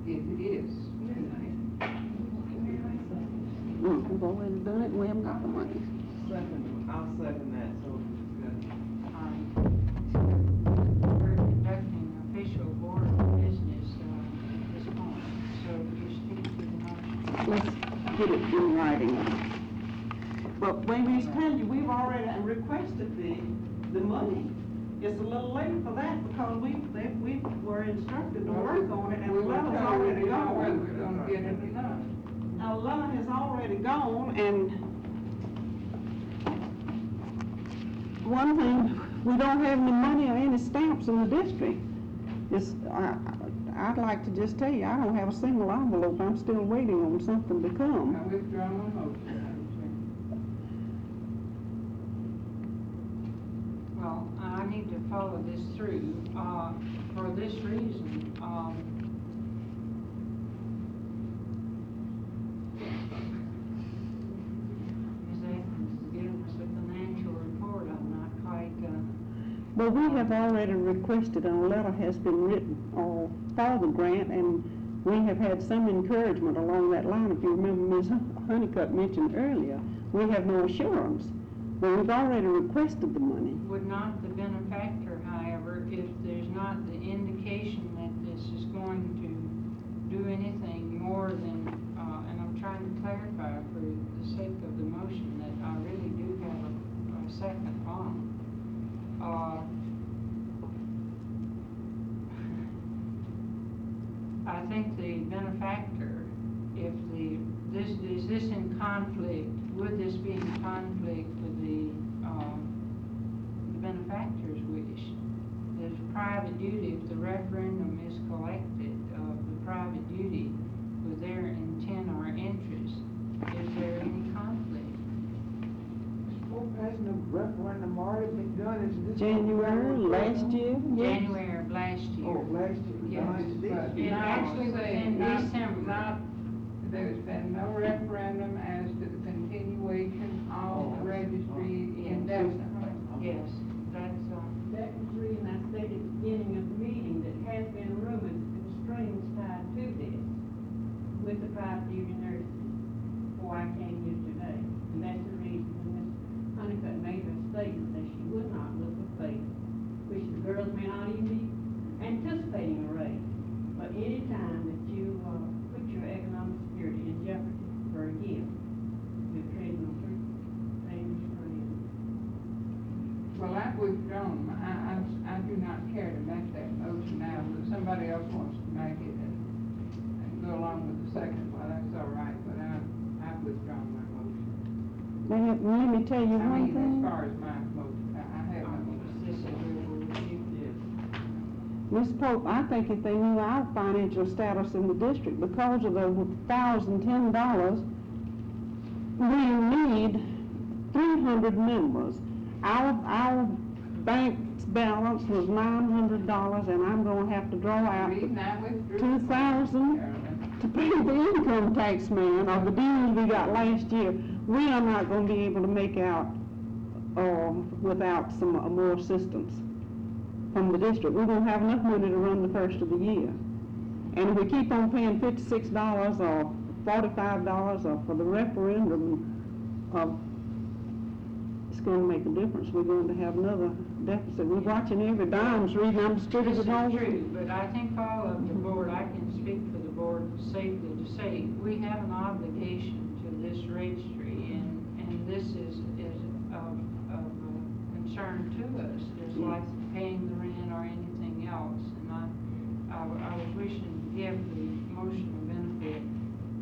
If it is, We've already done it, we haven't got the money. I'll second that, so it's We're conducting official board business at this point, so you speak to the motion. Let's get it in writing. But when we tell you, we've already requested the money. It's a little late for that because we were instructed to work on it and the letter's already gone. We're gonna get it enough. Now, the letter has already gone, and One thing, we don't have any money or any stamps in the district. I'd like to just tell you, I don't have a single envelope. I'm still waiting on something to come. I withdraw my motion, Madam Chairman. Well, I need to follow this through, for this reason, Ms. Atkins is giving us a financial report. I'm not quite, Well, we have already requested, and a letter has been written for the grant, and we have had some encouragement along that line. If you remember, Ms. Honeycutt mentioned earlier, we have no assurance. Well, we've already requested the money. would not the benefactor, however, if there's not the indication that this is going to do anything more than, and I'm trying to clarify for the sake of the motion that I really do have a second on. I think the benefactor, if is this in conflict, would this be in conflict with the benefactor's wish? There's private duty, if the referendum is collected of the private duty with their intent or interest, is there any conflict? Well, hasn't the referendum already been done? Is this January last year? Yes. January of last year. Oh, last year. Yes. Nice. It actually was in December. There's been no referendum as to the continuation of the registry indefinitely. Yes, that's, That was the reason I stated at the beginning of the meeting that has been rumors and strings tied to this with the private duty nurses before I came here today. And that's the reason when Ms. Honeycutt made her statement that she would not look for favor, which the girls may not even be anticipating a raise. But any time that you put your economic security in jeopardy for a gift, you're treading on three dangerous ground. Well, I've withdrawn. I do not care to make that motion now. If somebody let me tell you I one mean, thing. as far as my motive, I have no motive. Is this agreeable with you? Ms. Pope, I think if they knew our financial status in the district, because of the $1,010, we need 300 members. Our bank's balance was $900, and I'm gonna have to draw out Reason I withdrew. 2,000 to pay the income tax man of the dues we got last year. We are not gonna be able to make out, without some more assistance from the district. We're gonna have enough money to run the first of the year. And if we keep on paying $56 or $45 or for the referendum, it's gonna make a difference. We're going to have another deficit. We're watching every dime's reading, I'm distributed This is all true, but I think all of the board, I can speak for the board safely to say, we have an obligation to this registry, and this is of concern to us, just like paying the rent or anything else. And I was wishing to give the motion a benefit,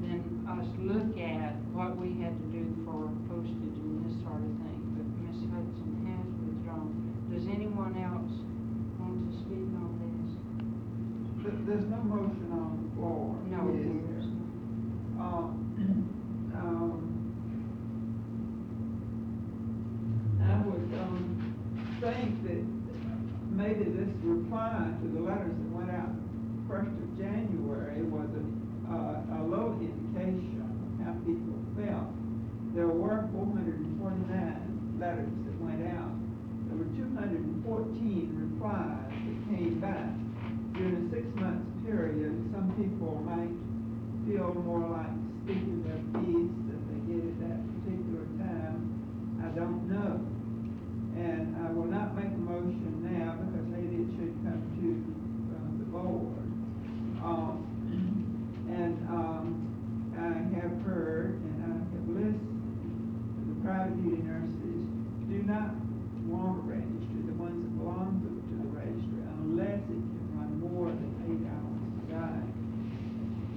then us look at what we had to do for postage and this sort of thing. But Ms. Hudson has withdrawn. Does anyone else want to speak on this? There's no motion on the floor. No, is there? there's I would, think that maybe this reply to the letters that went out 1st of January was a low indication of how people felt. There were 449 letters that went out. There were 214 replies that came back. During a 6-month period, some people might feel more like speaking their piece than they did at that particular time. I don't know. And I will not make a motion now because maybe it should come to the board. I have heard and I have listened to the private duty nurses do not want to register, the ones that belong to the registry, unless it can run more than 8 hours a day.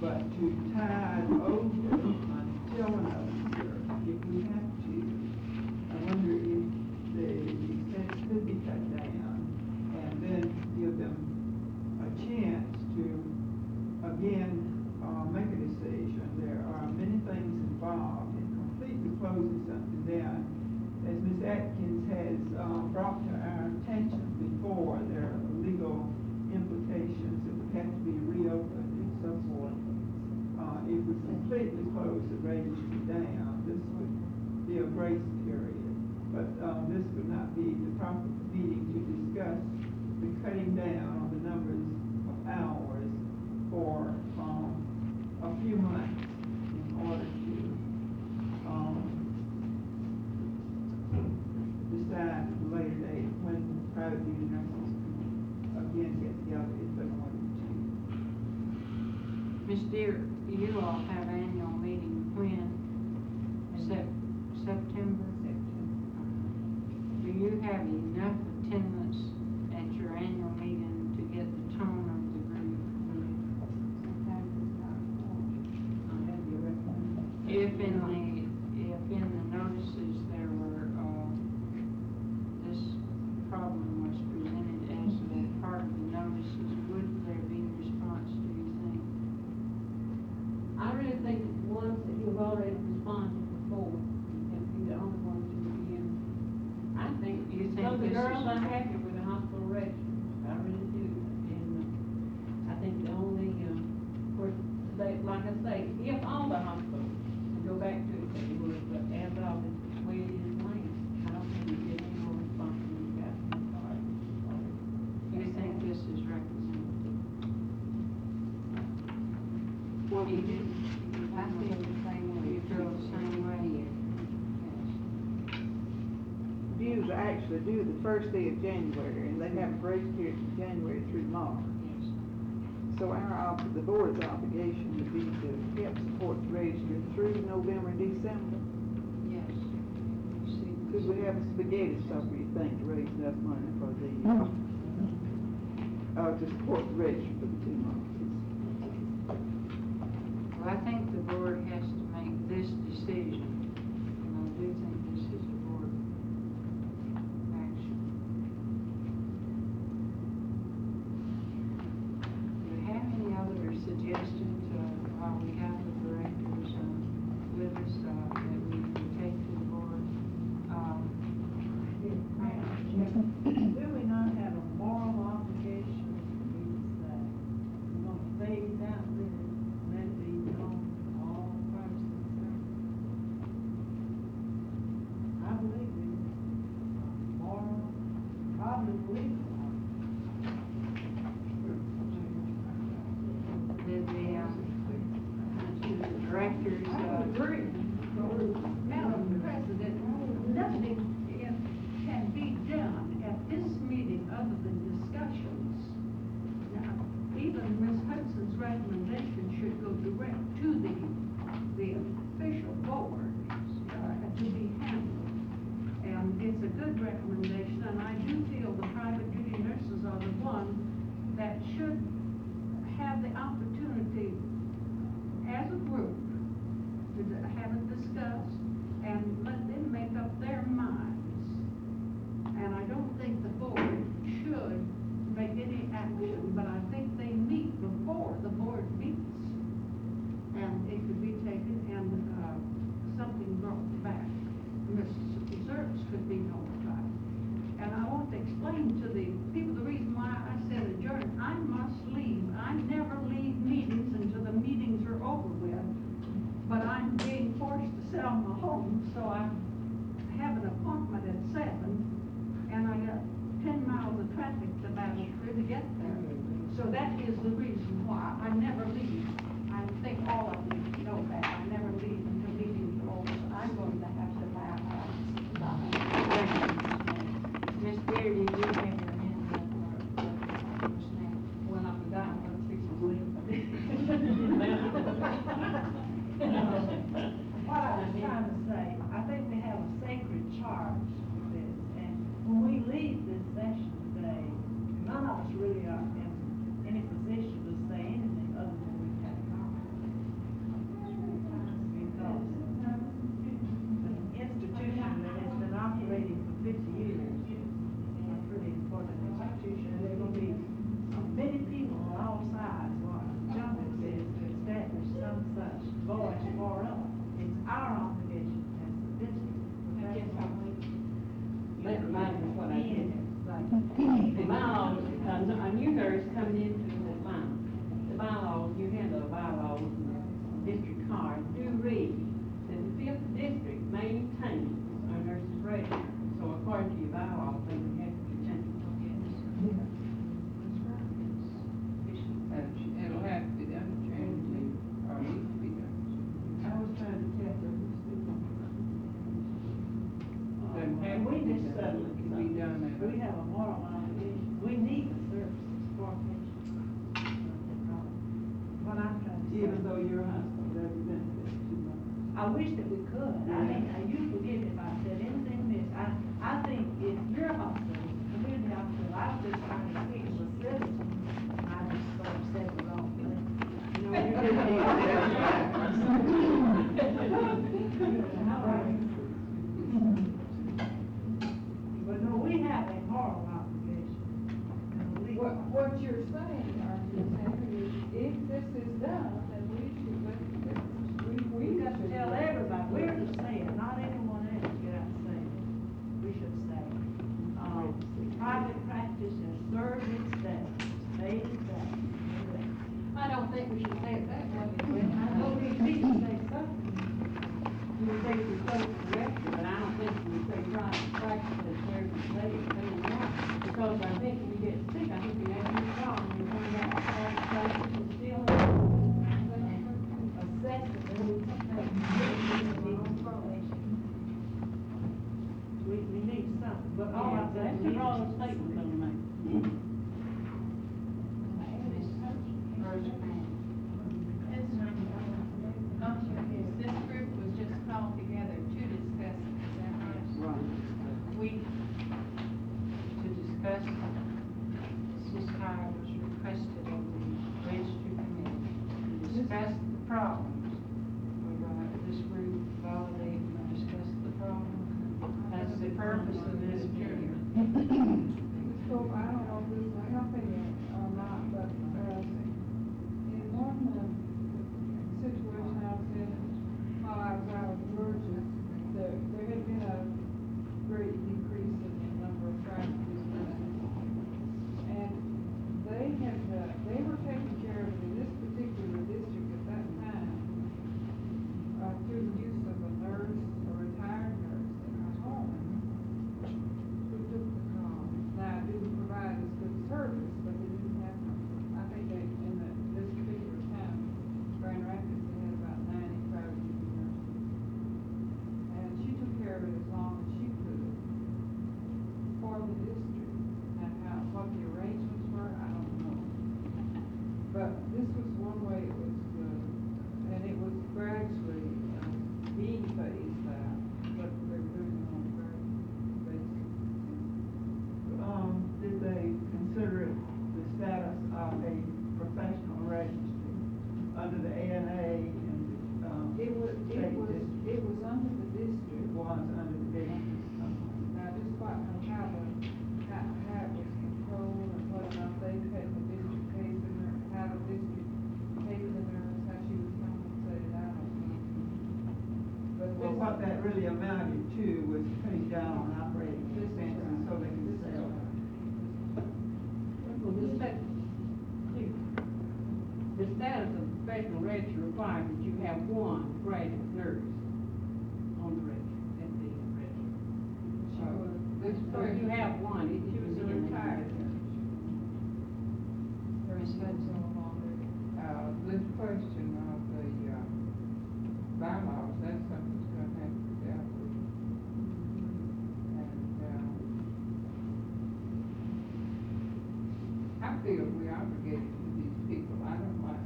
But to tide over until another year, if we have to, I wonder if the expense could be cut down and then give them a chance to, again, make a decision. There are many things involved in completely closing something down. As Ms. Atkins has brought to our attention before, there are legal implications that would have to be reopened and so forth. If we completely close the registry down, this would be a grace period. But this would not be the proper meeting to discuss the cutting down on the numbers of hours for a few months in order to decide at a later date when private duty nurses can again get together if they wanted to. Ms. Deere, you all have annual meeting when? September? Do you have enough attendance at your annual meeting to get the tone of the group? If in the notices there were, this problem was presented as a part of the notices, would there be a response, do you think? I really think it's ones that you've already responded before, and be the only ones to begin. I think, You think some of the this girls is- are happy with the hospital register, I really do. And I think the only, of course, they, like I say, if all the hospitals go back to it, they would, but as of the way it is now, I don't think we get any more response from these guys. Do you think this is representative? Well, You do? I feel the same way. You feel the same way? Dues are actually due the first day of January, and they have a grace period from January through March. Yes. So the board's obligation would be to help support the register through November and December. Yes. Could we have a spaghetti supper, you think, to raise enough money for the, to support the register for the 2 months? Well, I think the board has to make this decision, and I do think this is suggestions, while we have the directors, with us, that we can take to the board. Do we not have a moral obligation to say, we're gonna phase out this, let it be known to all persons concerned? I believe we moral, probably legal. The directors, agree. Madam President, nothing can be done at this meeting other than discussions. Now, even Ms. Hudson's recommendation should go direct to the official board to be handled. And it's a good recommendation, and I do feel the private duty nurses are the one that should have the opportunity as a group to have it discussed and let them make up their minds. And I don't think the board should make any action, but I think they meet before the board meets. And it could be taken and something brought back. Reserves could be notified. And I want to explain to the people the reason why I said adjourn. I must leave. I never leave meetings until the meetings are over with. But I'm being forced to sell my home, so I have an appointment at 7, and I got 10 miles of traffic to battle through to get there. So that is the reason why I never leave. I think all of you know that. I never leave until meetings are over, so I'm going to have to bow out. Ms. Beard, did you have your hand up for Ms. Knapp? Well, I forgot what I'm fixing to leave. What I was trying to say, I think we have a sacred charge with this, and when we leave this session today, none of us really are in any position to say anything other than we've had a conversation. Because the institution that has been operating for 50 years is a pretty important institution, and there are going to be many people on all sides, what John says, to establish some such voice for us. It's our obligation as the district. That reminds me of what I did. The bylaws, a new nurse coming into the line. The bylaws, you handle the bylaws in the district card, do read that the 5th district maintains our nurses register. So according to your bylaws, they would have to change. It'll have to be done in January, or needs to be done. I was trying to tell them. And we just settled it. Can be done at. We have a moral obligation. We need the services for our patients. What I'm trying to say. Even though your hospital doesn't benefit too much. I wish that we could. I mean, you forgive me if I said anything amiss. I think if your hospital, community hospital, I was just trying to speak as a citizen, I just sort of said the wrong thing. You know, you But no, we have a moral obligation. What you're saying, is if this is done, then we should, We got to tell everybody, we're to say it, not anyone else get out and say it. We should say it. Private practice has served its day, stayed its day. I don't think we should say it that way. I know we need to say something. You would say the social director, but I don't think you would say private practice has served its day, because I think when you get sick, I think you have to call and you find out private practice is still Assess it, and we need something, but all I said, That's the wrong statement I'm making. This group was just called together to discuss it, is that right? To discuss, this is how it was requested of the registry committee, to discuss the problems. We're going to, this group validate and discuss the problems. That's the purpose of this period. So I don't know if this will help you or not, but, in one But this was one way it was done, and it was gradually, being phased out, but they're doing it on a gradual basis. Did they consider it the status of a professional registry under the ANA and, It was under the district. was under the district? Now, just like how it was controlled and whether or not they had the district case in there, how the district case in there, how she was compensated, I don't know. But Well, what that really amounted to was cutting down on operating expenses so they can sell. The status of professional register requires that you have one graduate nurse on the register, at the register. So if you have one, it she should was be a in the retired nurse. This question of the, bylaws, that's something that's gonna have to be dealt with. And, I feel we obligated to these people, I don't like,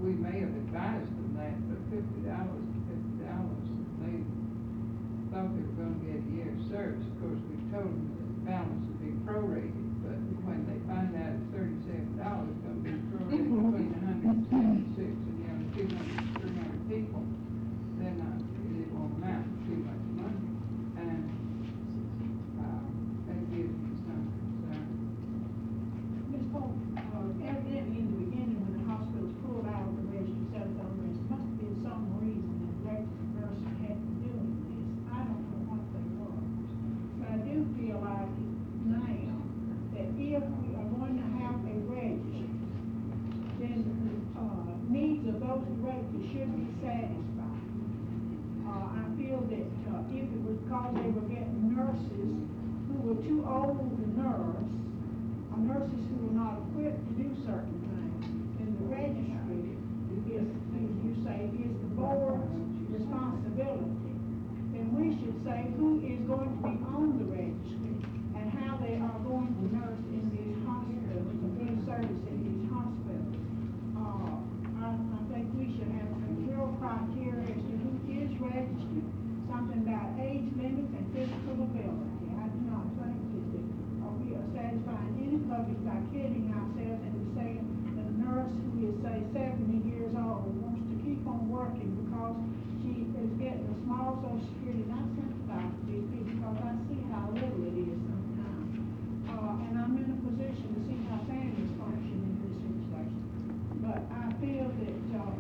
we may have advised them that, but $50 they thought they were gonna get a year's service. Of course, we told them that the balance would be prorated, but when they find out it's $37, it's gonna be prorated between 176 and the other 200, 300 people, then it won't amount to too much money. And, that gives me some concern. Ms. Polk, evidently in the beginning, when the hospitals pulled out of the register, set it on the register, must have been some reason that registered nurses had been doing this. I don't know what they were. But I do feel like now that if we are going to have a register, then the needs of those directors should be satisfied. I feel that if it was because they were getting nurses who were too old to nurse, or nurses who were not equipped to do certain things, then the registry is, you say, is the board's responsibility. Then we should say who is going to be on the registry and how they are going to nurse in these hospitals and give service in these hospitals. I think we should have some real criteria as to who is registered, something about age limits and physical ability. I do not think that we are satisfying any public by kidding ourselves into saying that a nurse who is, say, 70 years old wants to keep on working because she is getting a small Social Security. And I sympathize with these people because I see how little it is sometimes. And I'm in a position to see how families function in this situation. But I feel that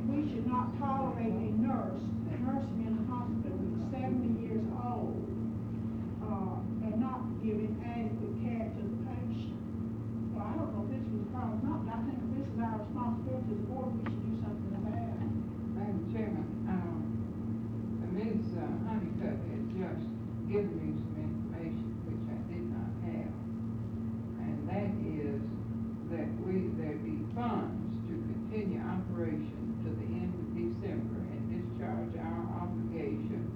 we should not tolerate a nurse nursing in a hospital who's 70 years old and not giving adequate care to the patient. So I don't know if this was a problem or not, but I think if this is our responsibility as a board, we should do something about it. Madam Chairman, Ms. Honeycutt has just given me some information which I did not have. And that is that there be funds to continue operation to the end of December and discharge our obligation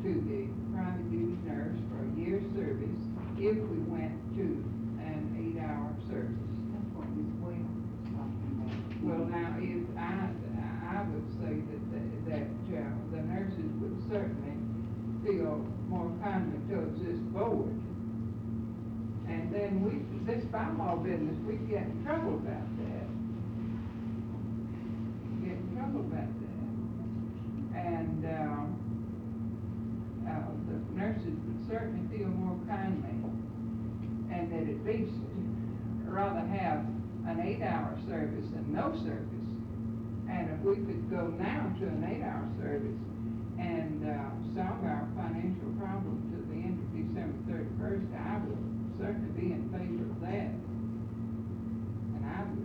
to the private duty nurse for a year's service if we went to an 8-hour service. That's what Ms. Wells was talking about. Well, now, if I would say that the nurses would certainly feel more kindly towards this board. And then this bylaw business, we get in trouble about that. Get in trouble about that. And, the nurses would certainly feel more kindly, and that at least rather have an 8-hour service than no service. And if we could go now to an 8-hour service and solve our financial problem to the end of December 31st, I would certainly be in favor of that. And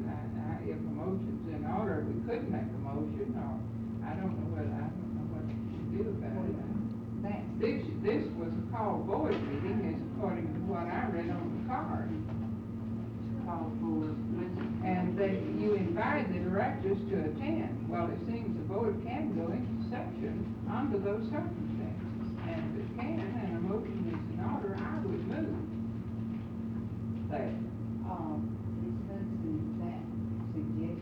if a motion's in order, we could make a motion, or I don't know what we should do about it. This was a called board meeting, as according to what I read on the card. Call for, And you invite the directors to attend. Well, it seems the board can go into session under those circumstances. And if it can, and a motion is in order, I would move that. Ms. Hudson, that suggestion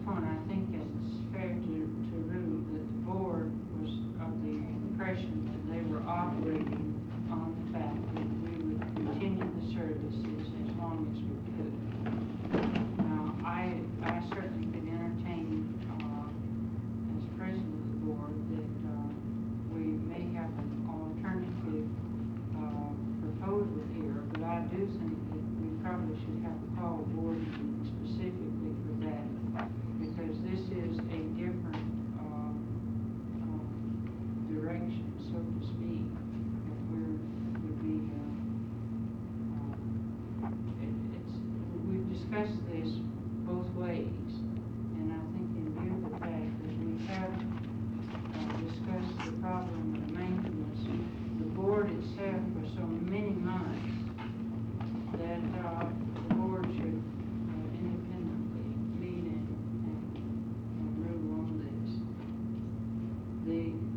point, I think it's fair to rule that the board was of the impression that they were operating on the fact that we would continue the services as long as we could. Now, I certainly could entertain, as president of the board, that we may have an alternative proposal here, but I do think that we probably should have a call board meeting specifically for that, because this is a different direction, so to speak, that would be, we've discussed this both ways, and I think in view of the fact that we have discussed the problem of maintenance, the board itself for so many months, that the board should independently meet and rule on this.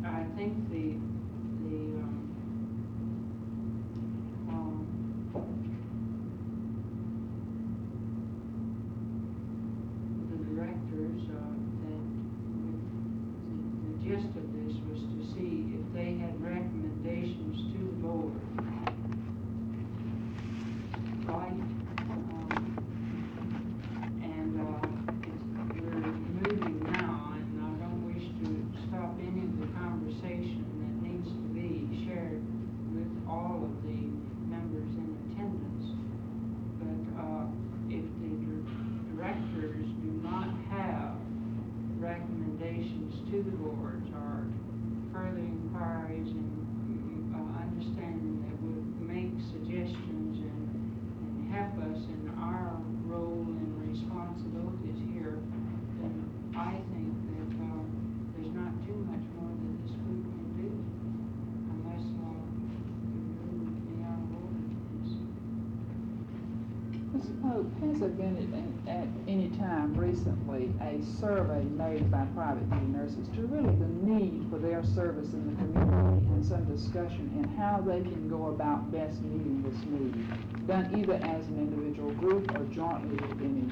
I think the directors, the gist of this was to see if they had recommendations to the board. Right? We're moving now, and I don't wish to stop any of the conversation that needs to be shared with all of the members in attendance. But if the directors do not have recommendations to the boards or further inquiries and understanding that would make suggestions and help us in our role and responsibilities here, then I think that there's not too much more that this group can do unless the rule would be out of order. Ms. Pope, has there been at any time recently a survey made by private duty nurses to really the need for their service in the community and some discussion in how they can go about best meeting this need, done either as an individual group or jointly with any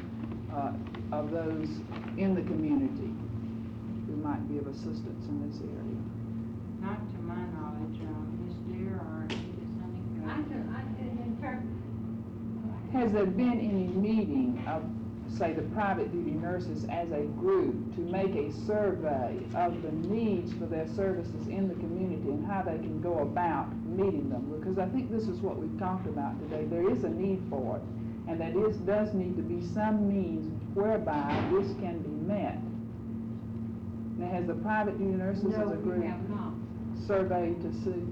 of those in the community who might be of assistance in this area? Not to my knowledge, Ms. Deere or something. I can interpret. Has there been any meeting of, say, the private duty nurses as a group to make a survey of the needs for their services in the community and how they can go about meeting them? Because I think this is what we've talked about today. There is a need for it, and there does need to be some means whereby this can be met. Now, has the private duty nurses as a group surveyed to see?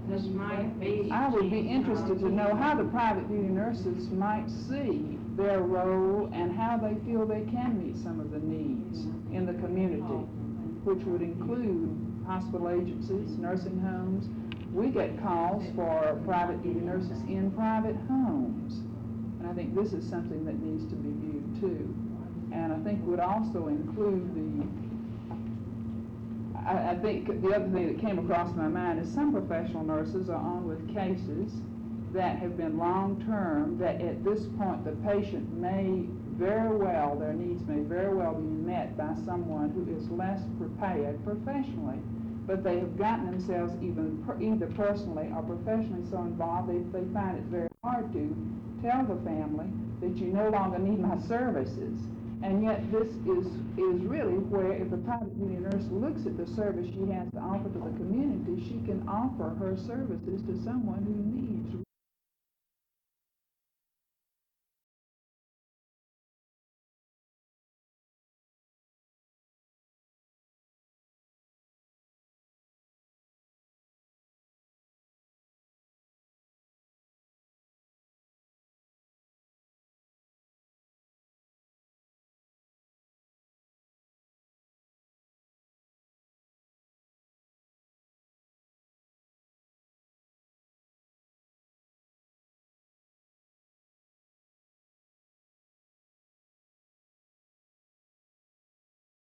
This might be. I would be interested to know how the private duty nurses might see their role and how they feel they can meet some of the needs in the community, which would include hospital agencies, nursing homes. We get calls for private duty nurses in private homes. And I think this is something that needs to be viewed too. And I think would also include I think the other thing that came across my mind is some professional nurses are on with cases that have been long-term, that at this point the patient may very well, their needs may very well be met by someone who is less prepared professionally. But they have gotten themselves either personally or professionally so involved they find it very hard to tell the family that you no longer need my services. And yet this is really where if the private duty nurse looks at the service she has to offer to the community, she can offer her services to someone who needs